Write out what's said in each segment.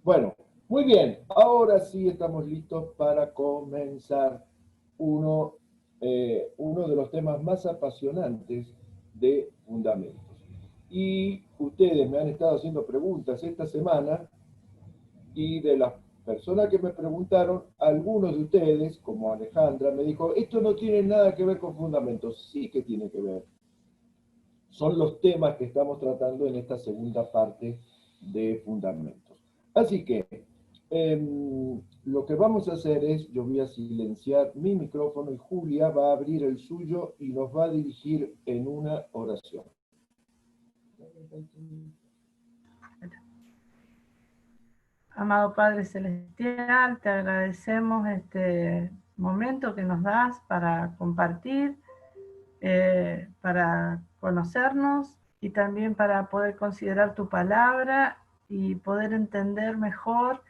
Bueno, muy bien. Ahora sí estamos listos para comenzar uno, uno de los temas más apasionantes de Fundamentos. Y ustedes me han estado haciendo preguntas esta semana y de las personas que me preguntaron, algunos de ustedes, como Alejandra, me dijo, esto no tiene nada que ver con Fundamentos. Sí que tiene que ver. Son los temas que estamos tratando en esta segunda parte de Fundamentos. Así que lo que vamos a hacer es, yo voy a silenciar mi micrófono y Julia va a abrir el suyo y nos va a dirigir en una oración. Amado Padre Celestial, te agradecemos este momento que nos das para compartir, para conocernos y también para poder considerar tu palabra y poder entender mejor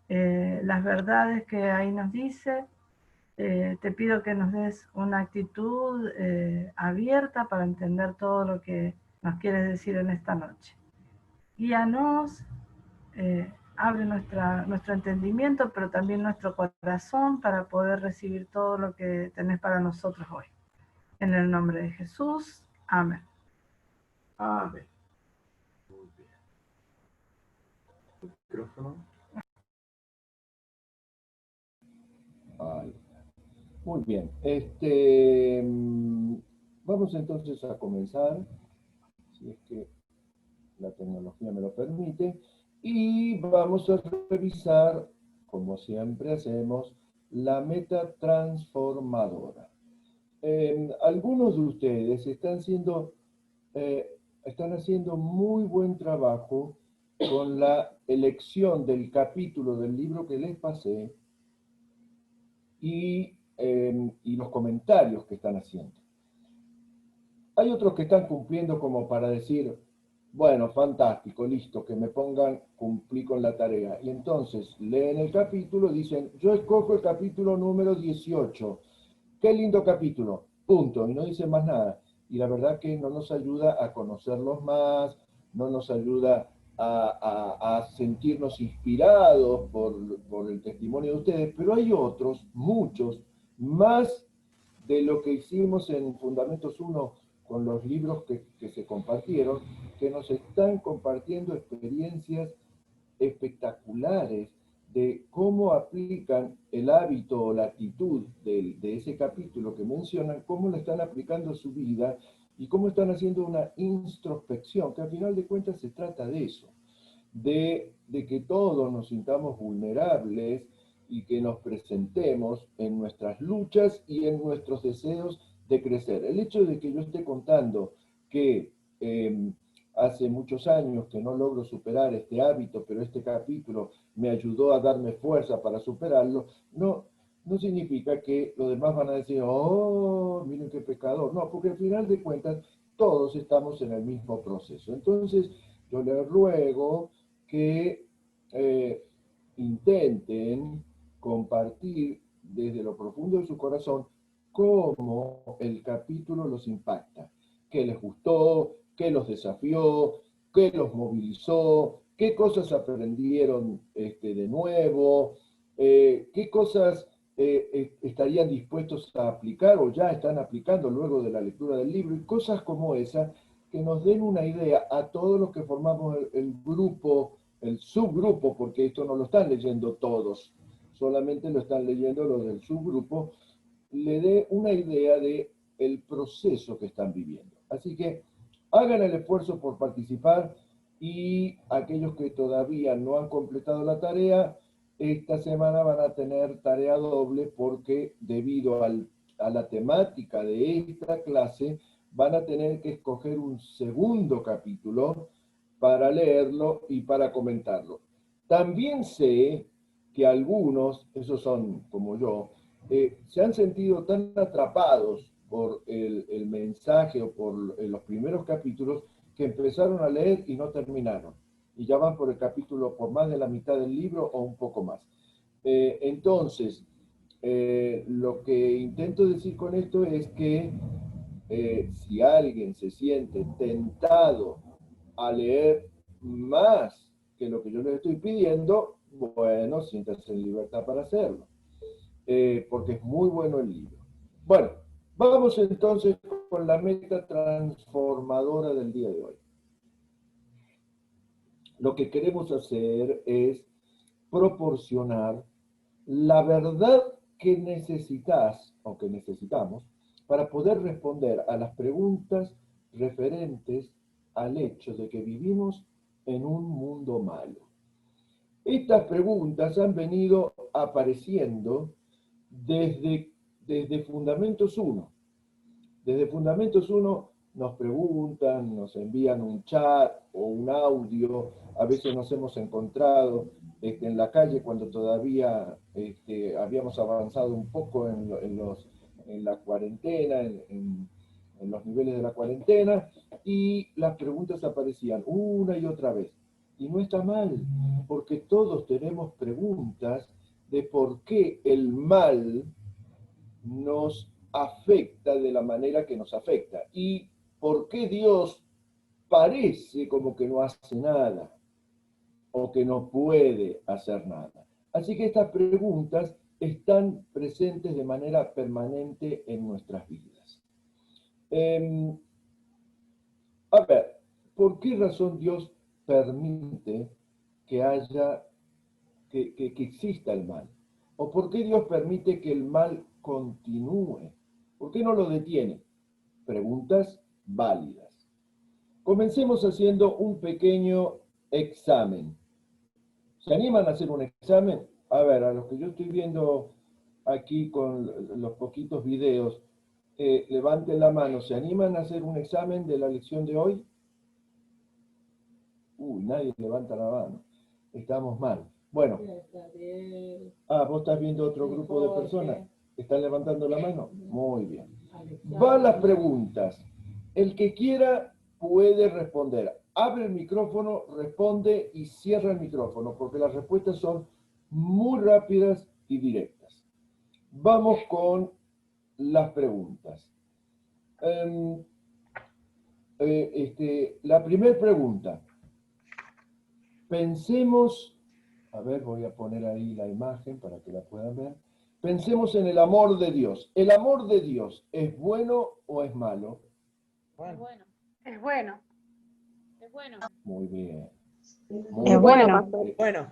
las verdades que ahí nos dice. Te pido que nos des una actitud abierta para entender todo lo que nos quieres decir en esta noche. Guíanos, abre nuestro entendimiento, pero también nuestro corazón para poder recibir todo lo que tenés para nosotros hoy. En el nombre de Jesús, amén. Amén. Muy bien. Micrófono. Ahí. Muy bien. Vamos entonces a comenzar, si es que la tecnología me lo permite, y vamos a revisar, como siempre hacemos, la meta transformadora. Algunos de ustedes están haciendo muy buen trabajo con la elección del capítulo del libro que les pasé y los comentarios que están haciendo. Hay otros que están cumpliendo como para decir, bueno, fantástico, listo, que me pongan, cumplí con la tarea. Y entonces leen el capítulo, dicen, yo escojo el capítulo número 18. Qué lindo capítulo, punto, y no dicen más nada. Y la verdad que no nos ayuda a conocerlos más, no nos ayuda a sentirnos inspirados por el testimonio de ustedes, pero hay otros, muchos, más de lo que hicimos en Fundamentos 1 con los libros que se compartieron, que nos están compartiendo experiencias espectaculares de cómo aplican el hábito o la actitud de ese capítulo que mencionan, cómo lo están aplicando a su vida y cómo están haciendo una introspección, que al final de cuentas se trata de eso, de que todos nos sintamos vulnerables y que nos presentemos en nuestras luchas y en nuestros deseos de crecer. El hecho de que yo esté contando que hace muchos años que no logro superar este hábito, pero este capítulo me ayudó a darme fuerza para superarlo, no significa que los demás van a decir, oh, miren qué pecador. No, porque al final de cuentas todos estamos en el mismo proceso. Entonces, yo les ruego que intenten compartir desde lo profundo de su corazón cómo el capítulo los impacta, qué les gustó, qué los desafió, qué los movilizó, qué cosas aprendieron de nuevo, qué cosas estarían dispuestos a aplicar o ya están aplicando luego de la lectura del libro, y cosas como esa que nos den una idea a todos los que formamos el grupo, el subgrupo, porque esto no lo están leyendo todos, solamente lo están leyendo los del subgrupo, le dé una idea de el proceso que están viviendo. Así que hagan el esfuerzo por participar y aquellos que todavía no han completado la tarea, esta semana van a tener tarea doble porque debido a la temática de esta clase van a tener que escoger un segundo capítulo para leerlo y para comentarlo. También sé que algunos, esos son como yo, se han sentido tan atrapados por el mensaje o por los primeros capítulos que empezaron a leer y no terminaron. Y ya van por el capítulo, por más de la mitad del libro o un poco más. Entonces, lo que intento decir con esto es que si alguien se siente tentado a leer más que lo que yo les estoy pidiendo, bueno, siéntase en libertad para hacerlo, porque es muy bueno el libro. Bueno, vamos entonces con la meta transformadora del día de hoy. Lo que queremos hacer es proporcionar la verdad que necesitas o que necesitamos para poder responder a las preguntas referentes al hecho de que vivimos en un mundo malo. Estas preguntas han venido apareciendo desde Fundamentos 1. Desde Fundamentos 1 nos preguntan, nos envían un chat o un audio, a veces nos hemos encontrado en la calle cuando todavía habíamos avanzado un poco en la cuarentena, en los niveles de la cuarentena, y las preguntas aparecían una y otra vez. Y no está mal, porque todos tenemos preguntas de por qué el mal nos afecta de la manera que nos afecta y por qué Dios parece como que no hace nada o que no puede hacer nada. Así que estas preguntas están presentes de manera permanente en nuestras vidas. A ver, ¿por qué razón Dios permite que exista el mal? ¿O por qué Dios permite que el mal continúe? ¿Por qué no lo detiene? Preguntas válidas. Comencemos haciendo un pequeño examen. ¿Se animan a hacer un examen? A ver, a los que yo estoy viendo aquí con los poquitos videos, levanten la mano. ¿Se animan a hacer un examen de la lección de hoy? Nadie levanta la mano. Estamos mal. Bueno. ¿Vos estás viendo otro grupo de personas? ¿Están levantando la mano? Muy bien. Van las preguntas. El que quiera puede responder. Abre el micrófono, responde y cierra el micrófono, porque las respuestas son muy rápidas y directas. Vamos con las preguntas. La primera pregunta. Pensemos, a ver, voy a poner ahí la imagen para que la puedan ver. Pensemos en el amor de Dios. ¿El amor de Dios es bueno o es malo? Bueno. Es bueno. Es bueno. Muy bien. Es bueno. Bueno.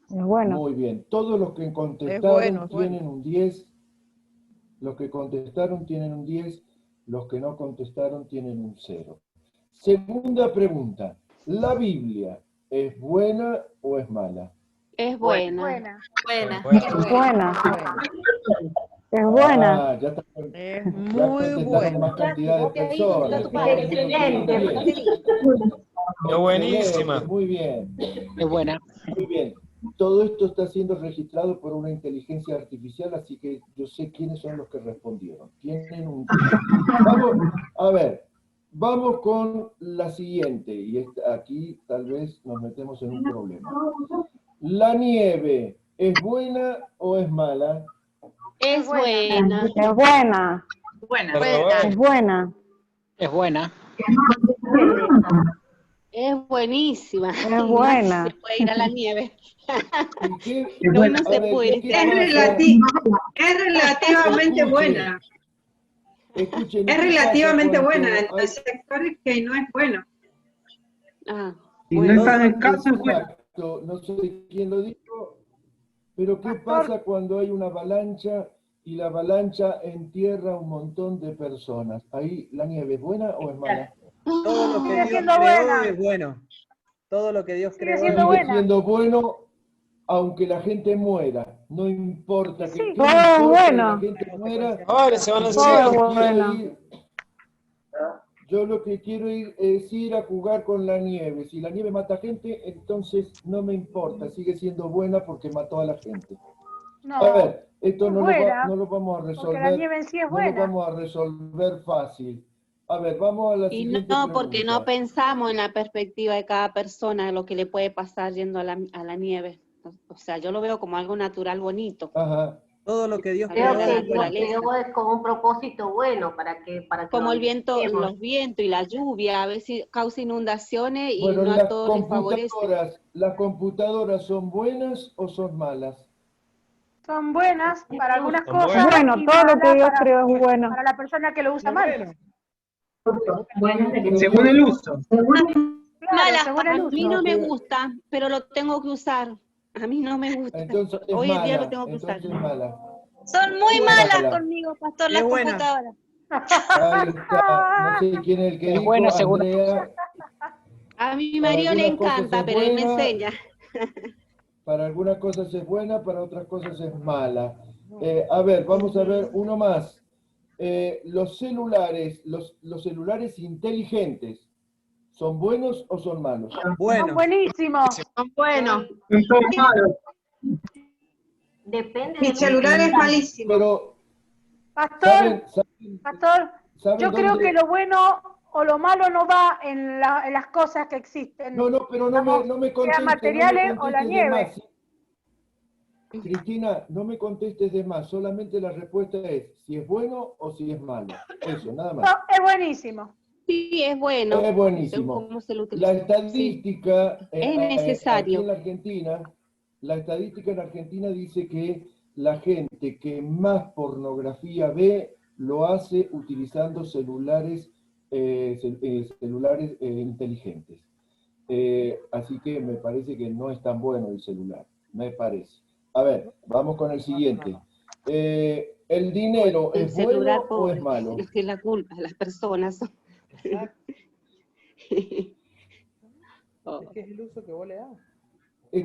Es bueno. Muy bien. Todos los que contestaron Es bueno. tienen un 10. Los que contestaron tienen un 10. Los que no contestaron tienen un 0. Segunda pregunta. ¿La Biblia es buena o es mala? Es buena. Buena. Buena. Es buena. Es buena. Ah, ya está. Es Ya muy contestaron buena. más cantidad de personas. Excelente. ¡Qué buenísima! Muy bien. Es buena. Muy bien. Todo esto está siendo registrado por una inteligencia artificial, así que yo sé quiénes son los que respondieron. Tienen un... Vamos, a ver, vamos con la siguiente, y aquí tal vez nos metemos en un problema. ¿La nieve es buena o es mala? Es buena. Es buena. Buena. Es buena. Es buena. Es buenísima. Es buena. No se puede ir a la nieve. ¿Y qué? No, no A se ver, puede. ¿qué Es pasa? relativamente buena. Escuchen, Es ¿qué relativamente pasa cuando buena. hay- Hay sectores que no es bueno. Ah, Si no bueno. está en el caso, es bueno. Exacto, no sé quién lo dijo, pero ¿qué pasa cuando hay una avalancha y la avalancha entierra un montón de personas? ¿Ahí la nieve es buena o es mala? Todo lo que Sigue Dios siendo creó buena. es bueno. Todo lo que Dios Sigue creó siendo es Sigue buena. siendo bueno, aunque la gente muera. No importa. Sí. ¿Qué Todo importa es que bueno. la gente muera? Ahora se van al Todo cielo. es bueno. Yo lo que quiero es ir a jugar con la nieve. Si la nieve mata gente, entonces no me importa. Sigue siendo buena porque mató a la gente. No, A ver, esto es no buena, lo vamos a porque resolver. la nieve en sí es No lo buena. vamos a resolver fácil. A ver, vamos a la Y siguiente no, porque pregunta. no pensamos en la perspectiva de cada persona, lo que le puede pasar yendo a la nieve. O sea, yo lo veo como algo natural bonito. Ajá. Todo lo que Dios Creo creó que es la bueno. naturaleza. es con un propósito bueno para que Como lo el viento, disfrutemos. los vientos y la lluvia, a veces causa inundaciones y Bueno, no a todos les favorece. ¿las computadoras son buenas o son malas? Son buenas para algunas Son cosas. buenas. Bueno, y todo lo que malas Dios creó es bueno. para la persona que lo usa Es mal. bueno. Según el uso. Claro, Mala, según a el mí uso. no me gusta, pero lo tengo que usar. A mí no me gusta. Entonces es Hoy en día lo mala, tengo que usar. entonces es mala. Son muy Es malas mala. conmigo, pastor, Y las es buena. computadoras. Ahí está, no sé quién es el que Es dijo, buena según- Andrea. A mi Para marido le algunas cosas encanta, es pero él me buena. enseña. Para algunas cosas es buena, para otras cosas es mala. A ver, vamos a ver uno más. Los celulares, los celulares inteligentes, ¿son buenos o son malos? Son Bueno. buenísimos. Son buenos. Depende Mi del celular es uso. malísimo. Pero, Pastor, ¿saben Pastor, yo creo dónde? que lo bueno o lo malo no va en las cosas que existen. No, pero no me Sean contestes, materiales no me o la contestes de nieve. más. Cristina, no me contestes de más, solamente la respuesta es si es bueno o si es malo. Eso, nada No, más. es buenísimo. Sí, es bueno. Es Según buenísimo. cómo se lo La utiliza. Sí. estadística Es aquí necesario. en la Argentina, la estadística en Argentina dice que la gente que más pornografía ve lo hace utilizando celulares, inteligentes. Así que me parece que no es tan bueno el celular, me parece. A ver, vamos con el siguiente. ¿El dinero El es bueno celular o pobre, es malo? es que la culpa de las personas. Oh. Es que es el uso que vos le das.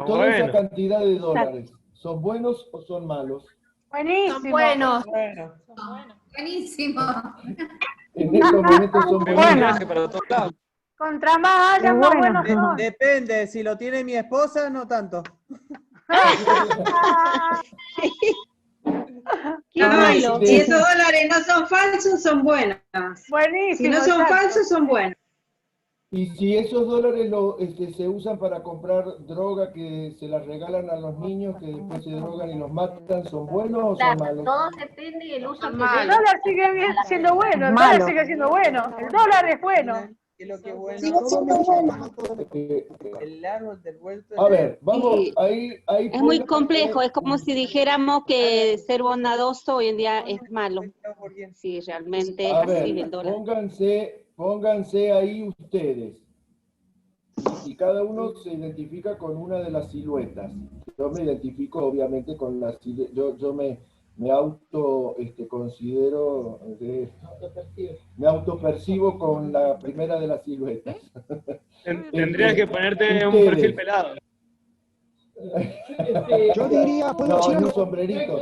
Toda esa Bueno. cantidad de dólares, ¿son buenos o son malos? Buenísimo. Son buenos. Bueno. Buenísimo. En estos momentos son Un buenos. viaje para todos lados. Contra más haya, Es más bueno. buenos son. Depende, si lo tiene mi esposa, no tanto. Qué Ay, malo. si esos dólares no son falsos, son buenos. Buenísimo. Si no son exacto. falsos, son buenos. Y si esos dólares se usan para comprar droga que se las regalan a los niños que después se drogan y los matan, ¿son buenos o son Claro, malos? todo depende del uso que El dé. dólar sigue siendo bueno, el dólar sigue siendo bueno. El dólar es bueno. ¿Qué es lo que es bueno? El árbol del vuelto. A ver, vamos, Sí. ahí Es muy pónganse- complejo, es como si dijéramos que ser bondadoso hoy en día es malo. Sí, realmente es A así ver, el dólar. pónganse ahí ustedes. Y cada uno se identifica con una de las siluetas. Yo me identifico obviamente con la silueta. Yo me auto considero, me autopercibo con la primera de las siluetas. Tendrías que ponerte un Ustedes. perfil pelado. Yo diría, ¿puedo No, decir es un algo? sombrerito.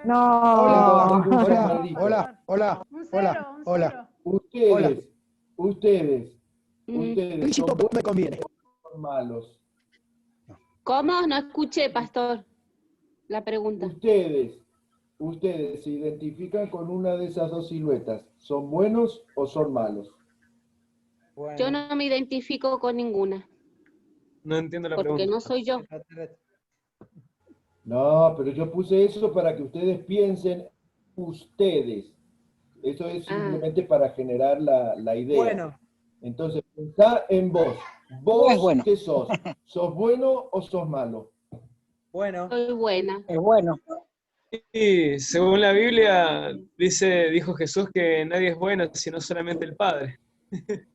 No. Tengo un Hola, sombrerito. hola, hola, Un cero, hola, un hola. cero. Ustedes, Mm. Explícito ¿son porque me conviene. buenos o son malos? ¿Cómo? No escuché, pastor, la pregunta. Ustedes se identifican con una de esas dos siluetas. ¿Son buenos o son malos? Bueno. Yo no me identifico con ninguna, No entiendo la porque pregunta. no soy yo. No, pero yo puse eso para que ustedes piensen ustedes. Eso es simplemente para generar la idea. Bueno. Entonces, pensá en vos. Es ¿Vos bueno. qué sos? ¿Sos bueno o sos malo? Bueno. Soy buena. Es bueno. Y según la Biblia, dijo Jesús que nadie es bueno sino solamente el Padre. Entonces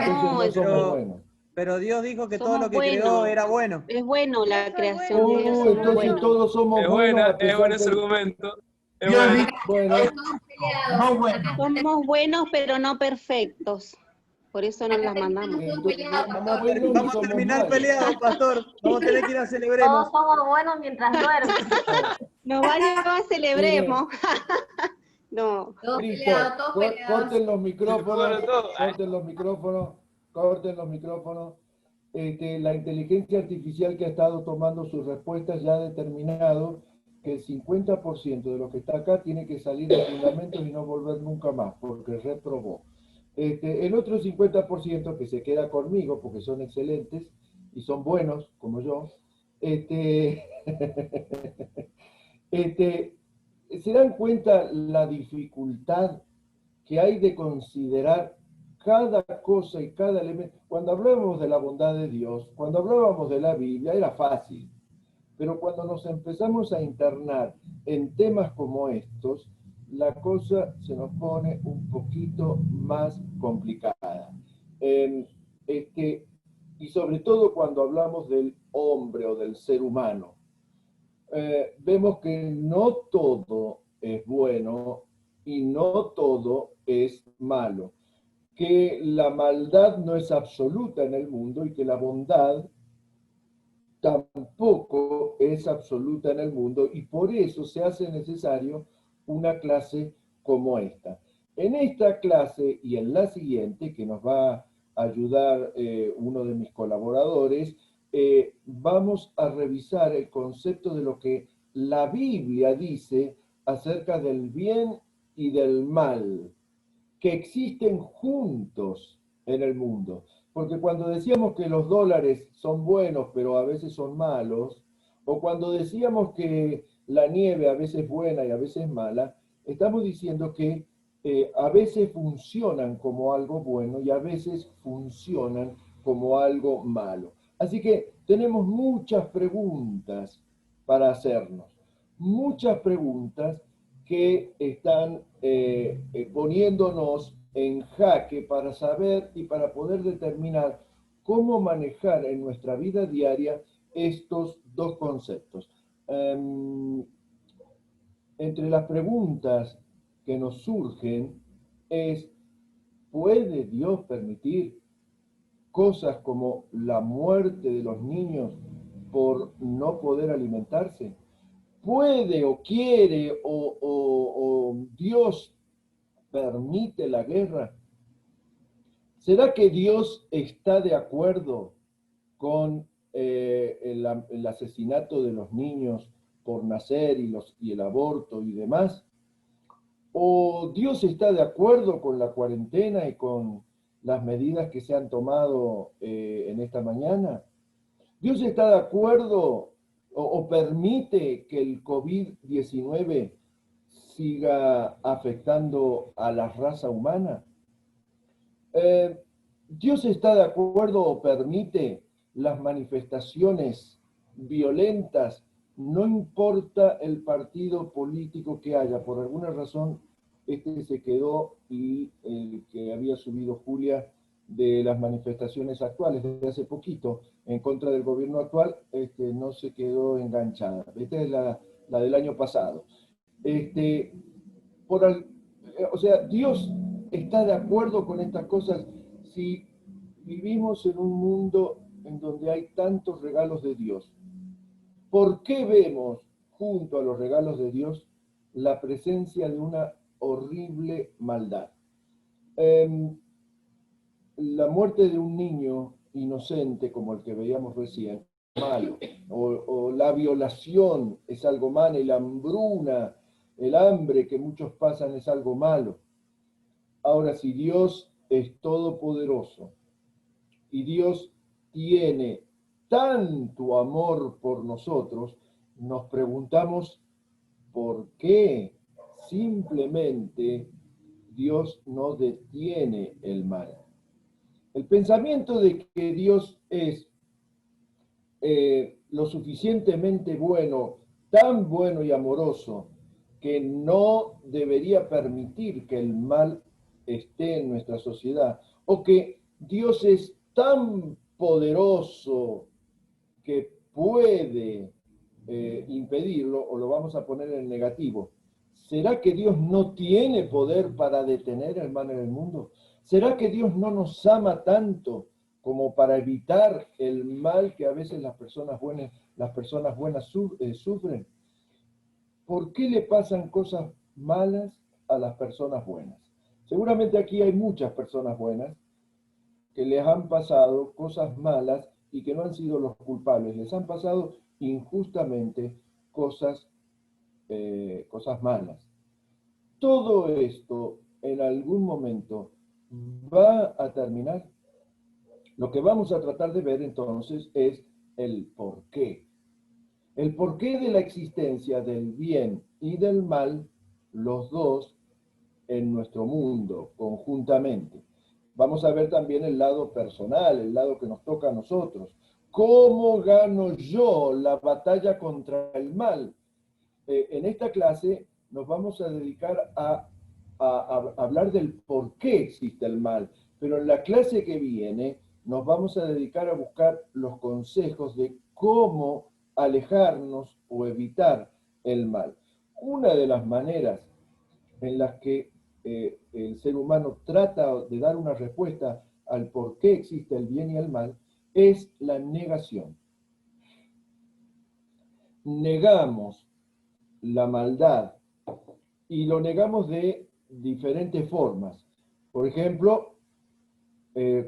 no somos pero- buenos. Pero Dios dijo que todo Somos lo que buenos. creó era bueno. Es bueno la Eso es creación bueno. de Dios. Entonces Es bueno. todos somos Es buenos. buena, a es pesar bueno ese que- argumento. Es bueno. Bueno, Somos buenos, pero no perfectos. Por eso nos las mandamos. entonces, Vamos buenos y a somos terminar malos. peleados, pastor. Vamos a tener que ir a Celebremos. Todos somos buenos mientras duermen. Nos vayamos a celebremos. No. Todos Listo. peleados, todos peleados. Corten los micrófonos. Bueno, todo. Corten los micrófonos. La inteligencia artificial que ha estado tomando sus respuestas ya ha determinado que el 50% de lo que está acá tiene que salir de fundamentos y no volver nunca más, porque reprobó. El otro 50% que se queda conmigo, porque son excelentes y son buenos, como yo, Este, ¿se dan cuenta la dificultad que hay de considerar cada cosa y cada elemento? Cuando hablábamos de la bondad de Dios, cuando hablábamos de la Biblia, era fácil. Pero cuando nos empezamos a internar en temas como estos, la cosa se nos pone un poquito más complicada. Y sobre todo cuando hablamos del hombre o del ser humano, vemos que no todo es bueno y no todo es malo, que la maldad no es absoluta en el mundo y que la bondad tampoco es absoluta en el mundo, y por eso se hace necesario una clase como esta. En esta clase y en la siguiente, que nos va a ayudar uno de mis colaboradores, vamos a revisar el concepto de lo que la Biblia dice acerca del bien y del mal, que existen juntos en el mundo. Porque cuando decíamos que los dólares son buenos, pero a veces son malos, o cuando decíamos que la nieve a veces es buena y a veces mala, estamos diciendo que a veces funcionan como algo bueno y a veces funcionan como algo malo. Así que tenemos muchas preguntas para hacernos, muchas preguntas que están poniéndonos en jaque para saber y para poder determinar cómo manejar en nuestra vida diaria estos dos conceptos. Entre las preguntas que nos surgen es, ¿puede Dios permitir cosas como la muerte de los niños por no poder alimentarse? ¿Puede o quiere o Dios permite la guerra? ¿Será que Dios está de acuerdo con el asesinato de los niños por nacer y el aborto y demás? ¿O Dios está de acuerdo con la cuarentena y con las medidas que se han tomado en esta mañana? ¿Dios está de acuerdo o permite que el COVID-19 siga afectando a la raza humana? ¿Dios está de acuerdo o permite las manifestaciones violentas? No importa el partido político que haya, por alguna razón este se quedó, y el que había subido Julia de las manifestaciones actuales desde hace poquito en contra del gobierno actual, no se quedó enganchada. Esta es la del año pasado. O sea, Dios está de acuerdo con estas cosas si vivimos en un mundo en donde hay tantos regalos de Dios. ¿Por qué vemos junto a los regalos de Dios la presencia de una horrible maldad? La muerte de un niño inocente, como el que veíamos recién, malo, o la violación es algo malo, y la hambruna, el hambre que muchos pasan es algo malo. Ahora, si Dios es todopoderoso y Dios tiene tanto amor por nosotros, nos preguntamos por qué simplemente Dios no detiene el mal. El pensamiento de que Dios es lo suficientemente bueno, tan bueno y amoroso, que no debería permitir que el mal esté en nuestra sociedad, o que Dios es tan poderoso que puede impedirlo, o lo vamos a poner en negativo. ¿Será que Dios no tiene poder para detener el mal en el mundo? ¿Será que Dios no nos ama tanto como para evitar el mal que a veces las personas buenas sufren? ¿Por qué le pasan cosas malas a las personas buenas? Seguramente aquí hay muchas personas buenas que les han pasado cosas malas y que no han sido los culpables. Les han pasado injustamente cosas malas. Todo esto en algún momento va a terminar. Lo que vamos a tratar de ver entonces es el por qué. El porqué de la existencia del bien y del mal, los dos en nuestro mundo, conjuntamente. Vamos a ver también el lado personal, el lado que nos toca a nosotros. ¿Cómo gano yo la batalla contra el mal? En esta clase nos vamos a dedicar a hablar del por qué existe el mal, pero en la clase que viene nos vamos a dedicar a buscar los consejos de cómo alejarnos o evitar el mal. Una de las maneras en las que el ser humano trata de dar una respuesta al por qué existe el bien y el mal es la negación. Negamos la maldad y lo negamos de diferentes formas. Por ejemplo,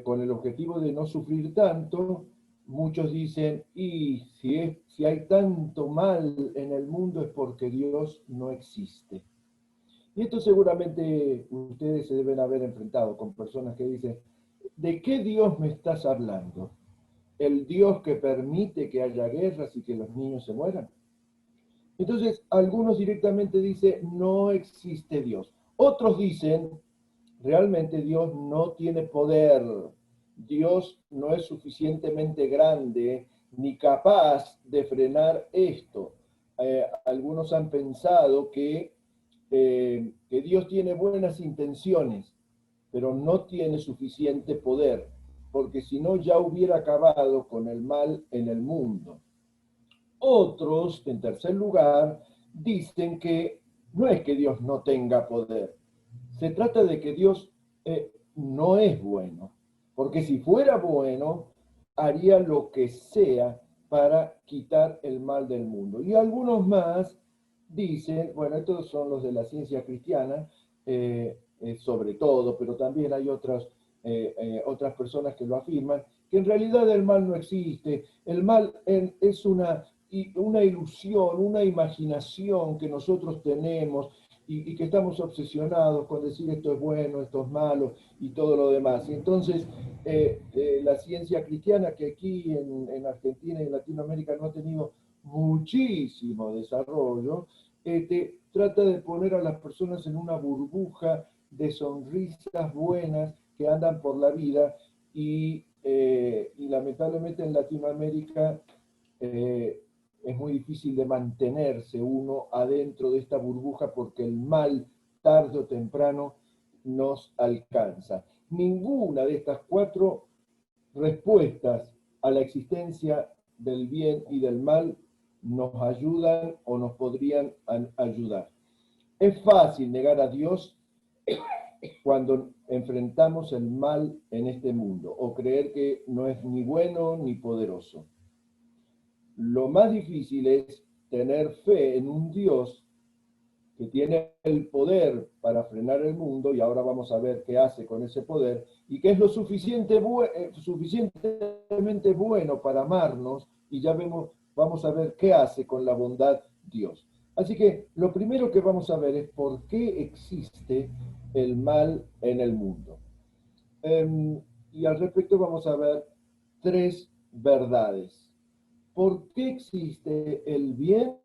con el objetivo de no sufrir tanto, muchos dicen, y si hay tanto mal en el mundo es porque Dios no existe. Y esto seguramente ustedes se deben haber enfrentado con personas que dicen, ¿de qué Dios me estás hablando? ¿El Dios que permite que haya guerras y que los niños se mueran? Entonces, algunos directamente dicen, no existe Dios. Otros dicen, realmente Dios no tiene poder. Dios no es suficientemente grande ni capaz de frenar esto. Algunos han pensado que Dios tiene buenas intenciones, pero no tiene suficiente poder, porque si no ya hubiera acabado con el mal en el mundo. Otros, en tercer lugar, dicen que no es que Dios no tenga poder, se trata de que Dios no es bueno, porque si fuera bueno, haría lo que sea para quitar el mal del mundo. Y algunos más dicen, bueno, estos son los de la ciencia cristiana, sobre todo, pero también hay otras personas que lo afirman, que en realidad el mal no existe, el mal es una ilusión, una imaginación que nosotros tenemos y que estamos obsesionados con decir esto es bueno, esto es malo y todo lo demás. Y entonces la ciencia cristiana, que aquí en Argentina y en Latinoamérica no ha tenido muchísimo desarrollo, trata de poner a las personas en una burbuja de sonrisas buenas que andan por la vida y lamentablemente en Latinoamérica es muy difícil de mantenerse uno adentro de esta burbuja porque el mal tarde o temprano nos alcanza. Ninguna de estas cuatro respuestas a la existencia del bien y del mal nos ayudan o nos podrían ayudar. Es fácil negar a Dios cuando enfrentamos el mal en este mundo o creer que no es ni bueno ni poderoso. Lo más difícil es tener fe en un Dios que tiene el poder para frenar el mundo, y ahora vamos a ver qué hace con ese poder, y que es lo suficientemente bueno para amarnos, y ya vamos a ver qué hace con la bondad Dios. Así que lo primero que vamos a ver es por qué existe el mal en el mundo. Y al respecto vamos a ver tres verdades. ¿Por qué existe el bien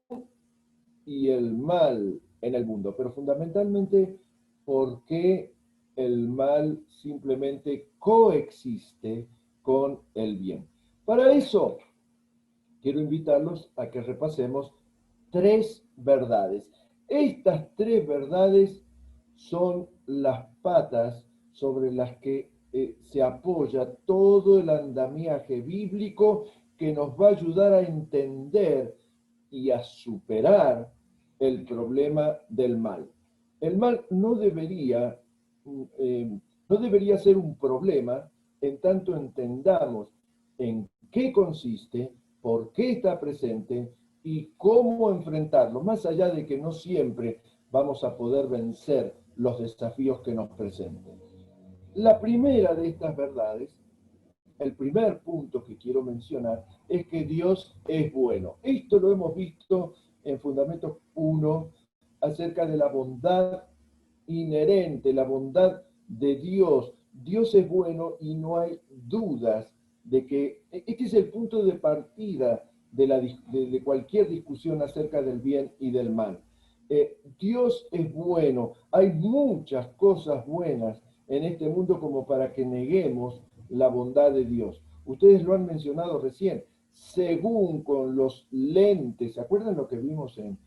y el mal en el mundo? Pero fundamentalmente, ¿por qué el mal simplemente coexiste con el bien? Para eso, quiero invitarlos a que repasemos tres verdades. Estas tres verdades son las patas sobre las que se apoya todo el andamiaje bíblico que nos va a ayudar a entender y a superar el problema del mal. El mal no debería ser un problema en tanto entendamos en qué consiste, por qué está presente y cómo enfrentarlo, más allá de que no siempre vamos a poder vencer los desafíos que nos presenten. La primera de estas verdades, el primer punto que quiero mencionar, es que Dios es bueno. Esto lo hemos visto en Fundamentos 1 acerca de la bondad inherente, la bondad de Dios. Dios es bueno y no hay dudas de que este es el punto de partida de cualquier discusión acerca del bien y del mal. Dios es bueno, hay muchas cosas buenas en este mundo como para que neguemos la bondad de Dios. Ustedes lo han mencionado recién, según con los lentes, ¿se acuerdan lo que vimos en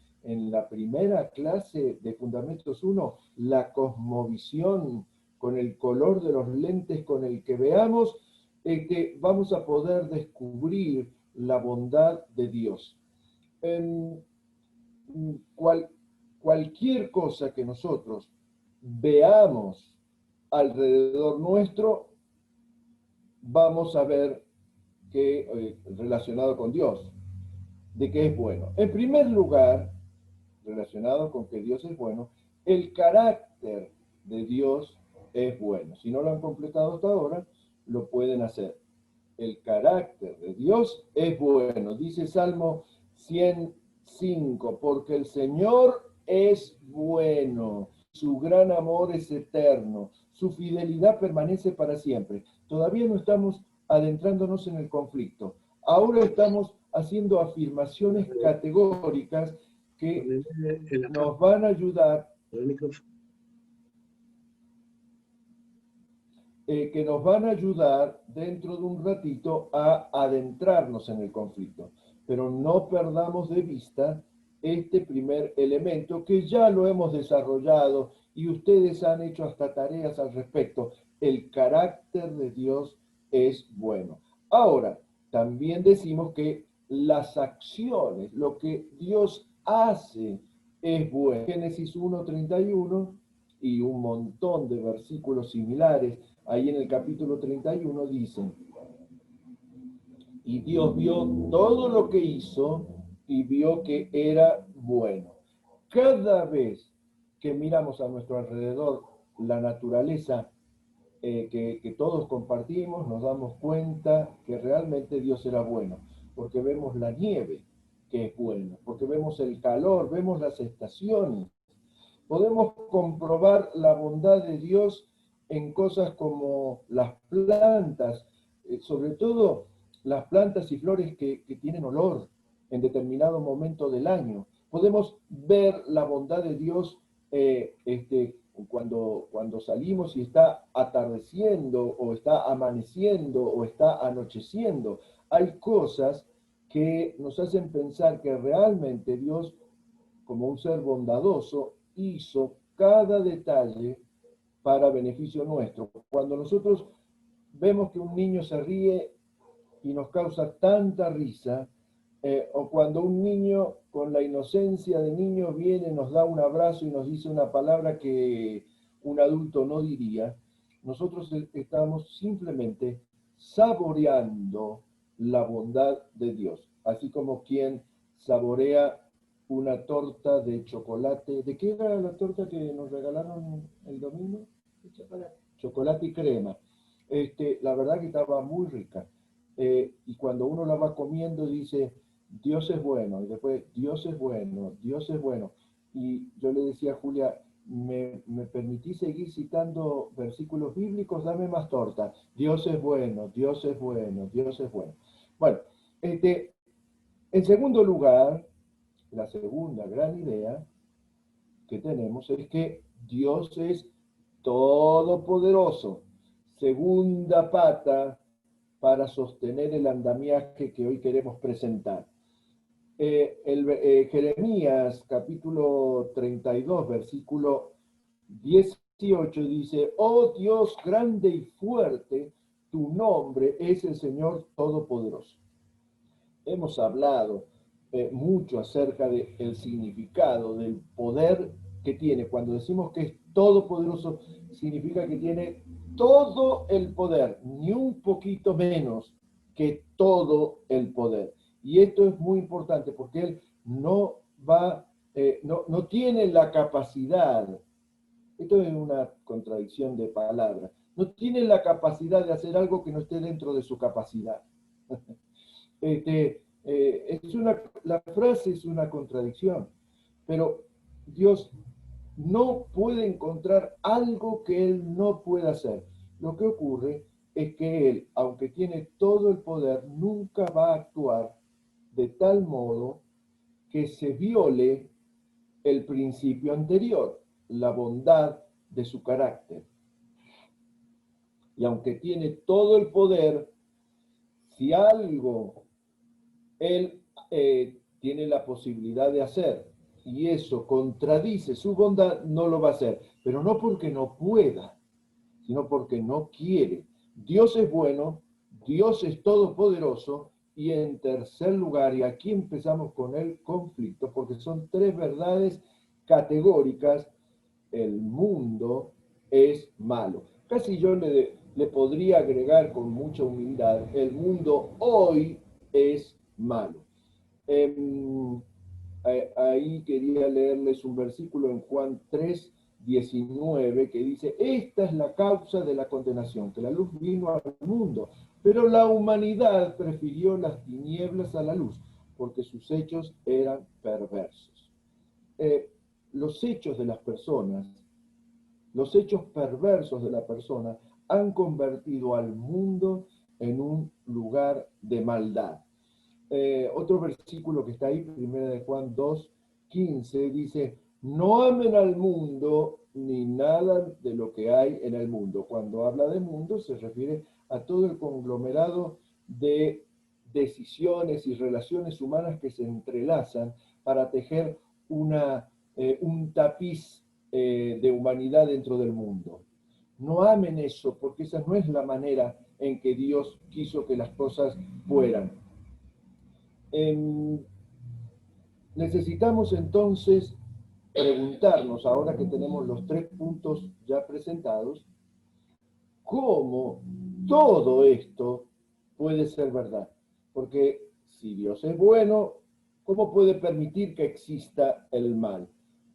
la primera clase de Fundamentos 1? La cosmovisión, con el color de los lentes con el que veamos, que vamos a poder descubrir la bondad de Dios. Cualquier cosa que nosotros veamos alrededor nuestro, vamos a ver que relacionado con Dios, de que es bueno. En primer lugar, relacionado con que Dios es bueno, el carácter de Dios es bueno. Si no lo han completado hasta ahora, lo pueden hacer. El carácter de Dios es bueno. Dice Salmo 105, porque el Señor es bueno, su gran amor es eterno, su fidelidad permanece para siempre. Todavía no estamos adentrándonos en el conflicto. Ahora estamos haciendo afirmaciones categóricas que nos van a ayudar dentro de un ratito a adentrarnos en el conflicto. Pero no perdamos de vista este primer elemento que ya lo hemos desarrollado y ustedes han hecho hasta tareas al respecto. El carácter de Dios es bueno. Ahora, también decimos que las acciones, lo que Dios hace es bueno. Génesis 1:31 y un montón de versículos similares, ahí en el capítulo 31 dicen, y Dios vio todo lo que hizo y vio que era bueno. Cada vez que miramos a nuestro alrededor la naturaleza que todos compartimos, nos damos cuenta que realmente Dios era bueno, porque vemos la nieve, que es buena, porque vemos el calor, vemos las estaciones. Podemos comprobar la bondad de Dios en cosas como las plantas, sobre todo las plantas y flores que tienen olor en determinado momento del año. Podemos ver la bondad de Dios cuando salimos y está atardeciendo, o está amaneciendo, o está anocheciendo. Hay cosas que nos hacen pensar que realmente Dios, como un ser bondadoso, hizo cada detalle para beneficio nuestro. Cuando nosotros vemos que un niño se ríe y nos causa tanta risa, o cuando un niño con la inocencia de niño viene, nos da un abrazo y nos dice una palabra que un adulto no diría, nosotros estamos simplemente saboreando la bondad de Dios, así como quien saborea una torta de chocolate. ¿De qué era la torta que nos regalaron el domingo? Chocolate y crema. La verdad que estaba muy rica. Y cuando uno la va comiendo dice, Dios es bueno, y después Dios es bueno, Dios es bueno. Y yo le decía a Julia, ¿me permitís seguir citando versículos bíblicos? Dame más torta. Dios es bueno, Dios es bueno, Dios es bueno. Bueno, en segundo lugar, la segunda gran idea que tenemos es que Dios es todopoderoso. Segunda pata para sostener el andamiaje que hoy queremos presentar. Jeremías capítulo 32, versículo 18 dice, oh Dios grande y fuerte, tu nombre es el Señor Todopoderoso. Hemos hablado mucho acerca del significado, del poder que tiene. Cuando decimos que es todopoderoso, significa que tiene todo el poder, ni un poquito menos que todo el poder. Y esto es muy importante porque Él no tiene la capacidad, esto es una contradicción de palabras, no tiene la capacidad de hacer algo que no esté dentro de su capacidad. La frase es una contradicción, pero Dios no puede encontrar algo que Él no pueda hacer. Lo que ocurre es que Él, aunque tiene todo el poder, nunca va a actuar de tal modo que se viole el principio anterior, la bondad de su carácter. Y aunque tiene todo el poder, si algo él tiene la posibilidad de hacer y eso contradice su bondad, no lo va a hacer. Pero no porque no pueda, sino porque no quiere. Dios es bueno, Dios es todopoderoso, y en tercer lugar, y aquí empezamos con el conflicto, porque son tres verdades categóricas: el mundo es malo. Casi yo le podría agregar con mucha humildad: el mundo hoy es malo. Ahí quería leerles un versículo en Juan 3:19 que dice: esta es la causa de la condenación, que la luz vino al mundo, pero la humanidad prefirió las tinieblas a la luz, porque sus hechos eran perversos. Los hechos de las personas, los hechos perversos de la persona han convertido al mundo en un lugar de maldad. Otro versículo que está ahí, 1 Juan 2:15, dice: no amen al mundo ni nada de lo que hay en el mundo. Cuando habla de mundo se refiere a todo el conglomerado de decisiones y relaciones humanas que se entrelazan para tejer un tapiz de humanidad dentro del mundo. No amen eso, porque esa no es la manera en que Dios quiso que las cosas fueran. Necesitamos entonces preguntarnos, ahora que tenemos los tres puntos ya presentados, cómo todo esto puede ser verdad. Porque si Dios es bueno, ¿cómo puede permitir que exista el mal?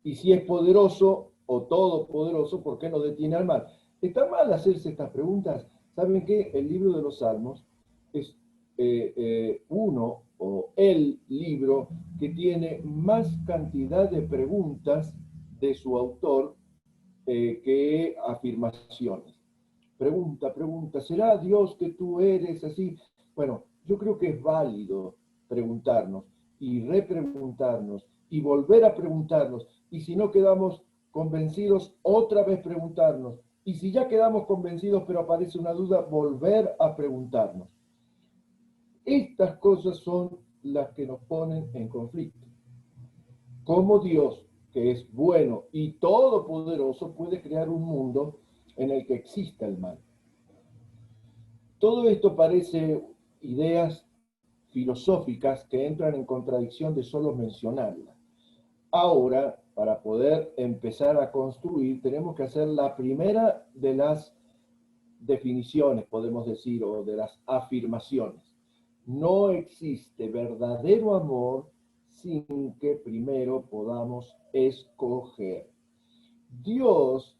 Y si es poderoso o todopoderoso, ¿por qué no detiene al mal? ¿Está mal hacerse estas preguntas? ¿Saben qué? El libro de los Salmos es uno o el libro que tiene más cantidad de preguntas de su autor que afirmaciones. Pregunta, ¿será Dios que tú eres así? Bueno, yo creo que es válido preguntarnos y repreguntarnos y volver a preguntarnos, y si no quedamos convencidos, otra vez preguntarnos, y si ya quedamos convencidos pero aparece una duda, volver a preguntarnos. Estas cosas son las que nos ponen en conflicto. ¿Cómo Dios, que es bueno y todopoderoso, puede crear un mundo en el que exista el mal? Todo esto parece ideas filosóficas que entran en contradicción de solo mencionarlas. Ahora, para poder empezar a construir, tenemos que hacer la primera de las definiciones, podemos decir, o de las afirmaciones. No existe verdadero amor sin que primero podamos escoger. Dios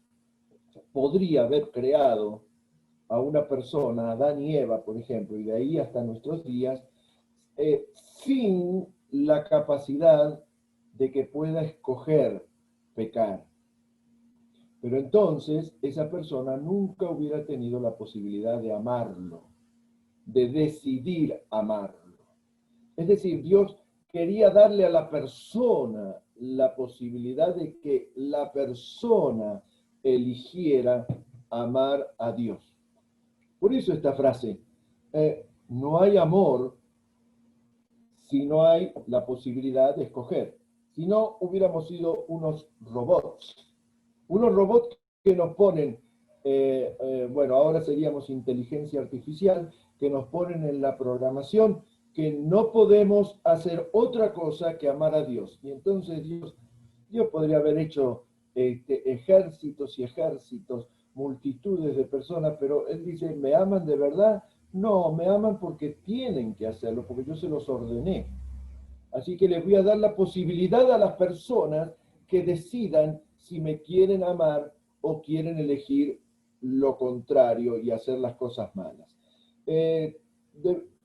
podría haber creado a una persona, Adán y Eva, por ejemplo, y de ahí hasta nuestros días, sin la capacidad de que pueda escoger pecar. Pero entonces esa persona nunca hubiera tenido la posibilidad de amarlo, de decidir amarlo. Es decir, Dios quería darle a la persona la posibilidad de que la persona eligiera amar a Dios. Por eso esta frase, no hay amor si no hay la posibilidad de escoger. Si no, hubiéramos sido unos robots que nos ponen, bueno, ahora seríamos inteligencia artificial, que nos ponen en la programación que no podemos hacer otra cosa que amar a Dios. Y entonces Dios podría haber hecho ejércitos y ejércitos, multitudes de personas, pero Él dice, ¿me aman de verdad? No, me aman porque tienen que hacerlo, porque yo se los ordené. Así que les voy a dar la posibilidad a las personas que decidan si me quieren amar o quieren elegir lo contrario y hacer las cosas malas.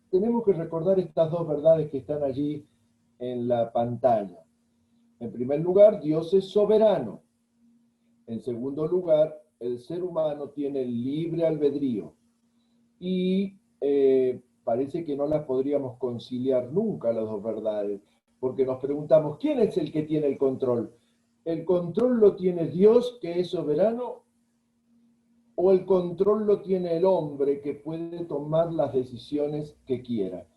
Tenemos que recordar estas dos verdades que están allí en la pantalla. En primer lugar, Dios es soberano. En segundo lugar, el ser humano tiene libre albedrío. Y parece que no las podríamos conciliar nunca las dos verdades, porque nos preguntamos, ¿quién es el que tiene el control? ¿El control lo tiene Dios, que es soberano? ¿O el control lo tiene el hombre, que puede tomar las decisiones que quiera?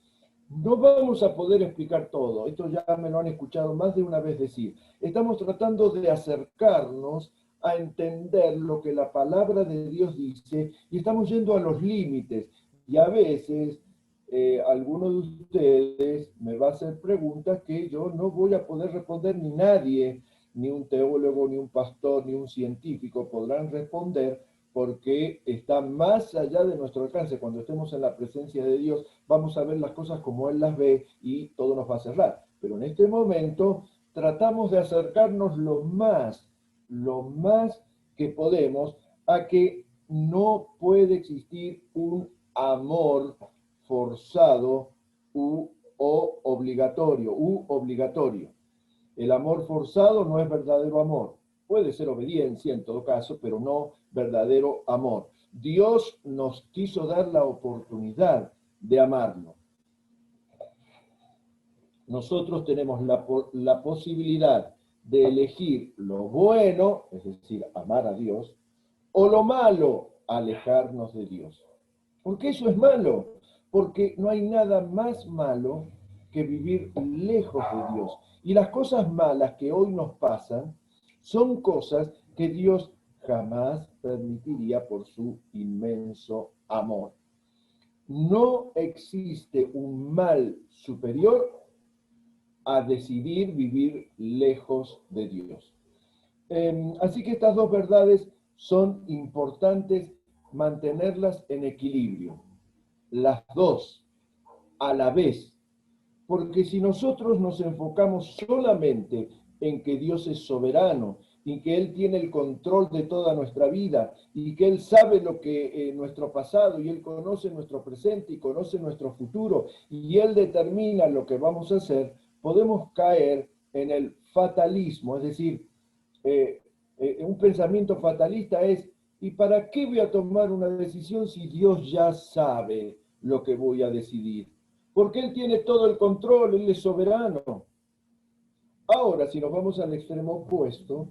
No vamos a poder explicar todo, esto ya me lo han escuchado más de una vez decir. Estamos tratando de acercarnos a entender lo que la palabra de Dios dice y estamos yendo a los límites. Y a veces alguno de ustedes me va a hacer preguntas que yo no voy a poder responder, ni nadie, ni un teólogo, ni un pastor, ni un científico podrán responder, porque está más allá de nuestro alcance. Cuando estemos en la presencia de Dios, vamos a ver las cosas como Él las ve y todo nos va a cerrar. Pero en este momento tratamos de acercarnos lo más que podemos a que no puede existir un amor forzado o obligatorio. El amor forzado no es verdadero amor. Puede ser obediencia en todo caso, pero no verdadero amor. Dios nos quiso dar la oportunidad de amarlo. Nosotros tenemos la posibilidad de elegir lo bueno, es decir, amar a Dios, o lo malo, alejarnos de Dios. ¿Por qué eso es malo? Porque no hay nada más malo que vivir lejos de Dios. Y las cosas malas que hoy nos pasan son cosas que Dios jamás permitiría por su inmenso amor. No existe un mal superior a decidir vivir lejos de Dios. Así que estas dos verdades son importantes mantenerlas en equilibrio, las dos a la vez, porque si nosotros nos enfocamos solamente en que Dios es soberano y que Él tiene el control de toda nuestra vida y que Él sabe lo que nuestro pasado y Él conoce nuestro presente y conoce nuestro futuro y Él determina lo que vamos a hacer, podemos caer en el fatalismo, es decir, un pensamiento fatalista es, ¿y para qué voy a tomar una decisión si Dios ya sabe lo que voy a decidir? Porque Él tiene todo el control, Él es soberano. Ahora, si nos vamos al extremo opuesto,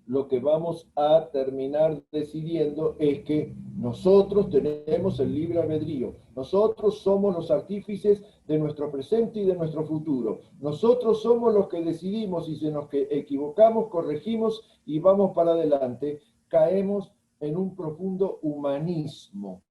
lo que vamos a terminar decidiendo es que nosotros tenemos el libre albedrío. Nosotros somos los artífices de nuestro presente y de nuestro futuro. Nosotros somos los que decidimos y si nos equivocamos, corregimos y vamos para adelante. Caemos en un profundo humanismo,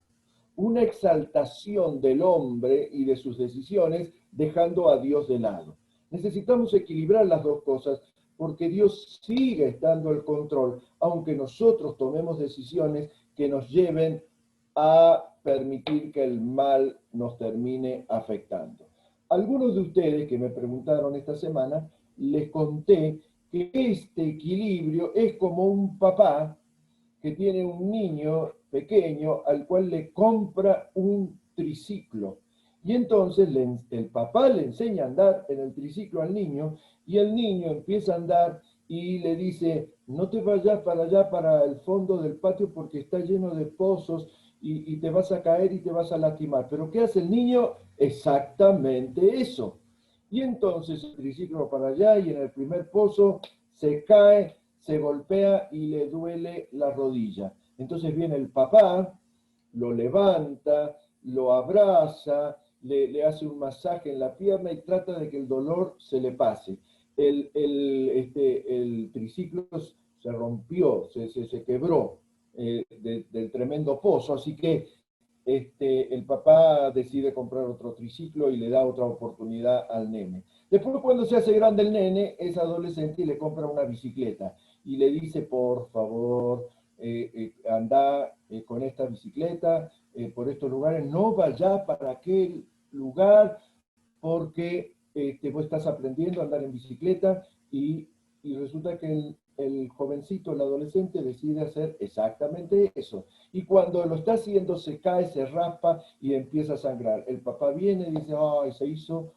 una exaltación del hombre y de sus decisiones, dejando a Dios de lado. Necesitamos equilibrar las dos cosas, porque Dios sigue estando al control, aunque nosotros tomemos decisiones que nos lleven a permitir que el mal nos termine afectando. Algunos de ustedes que me preguntaron esta semana, les conté que este equilibrio es como un papá que tiene un niño pequeño al cual le compra un triciclo. Y entonces el papá le enseña a andar en el triciclo al niño y el niño empieza a andar y le dice, no te vayas para allá, para el fondo del patio porque está lleno de pozos y te vas a caer y te vas a lastimar. ¿Pero qué hace el niño? Exactamente eso. Y entonces el triciclo va para allá y en el primer pozo se cae, se golpea y le duele la rodilla. Entonces viene el papá, lo levanta, lo abraza, le hace un masaje en la pierna y trata de que el dolor se le pase. El triciclo se rompió, se quebró del tremendo pozo, así que el papá decide comprar otro triciclo y le da otra oportunidad al nene. Después, cuando se hace grande el nene, es adolescente y le compra una bicicleta y le dice, por favor, anda con esta bicicleta por estos lugares, no vaya para aquel lugar porque vos estás aprendiendo a andar en bicicleta y resulta que el jovencito, el adolescente, decide hacer exactamente eso. Y cuando lo está haciendo, se cae, se raspa y empieza a sangrar. El papá viene y dice, ay, se hizo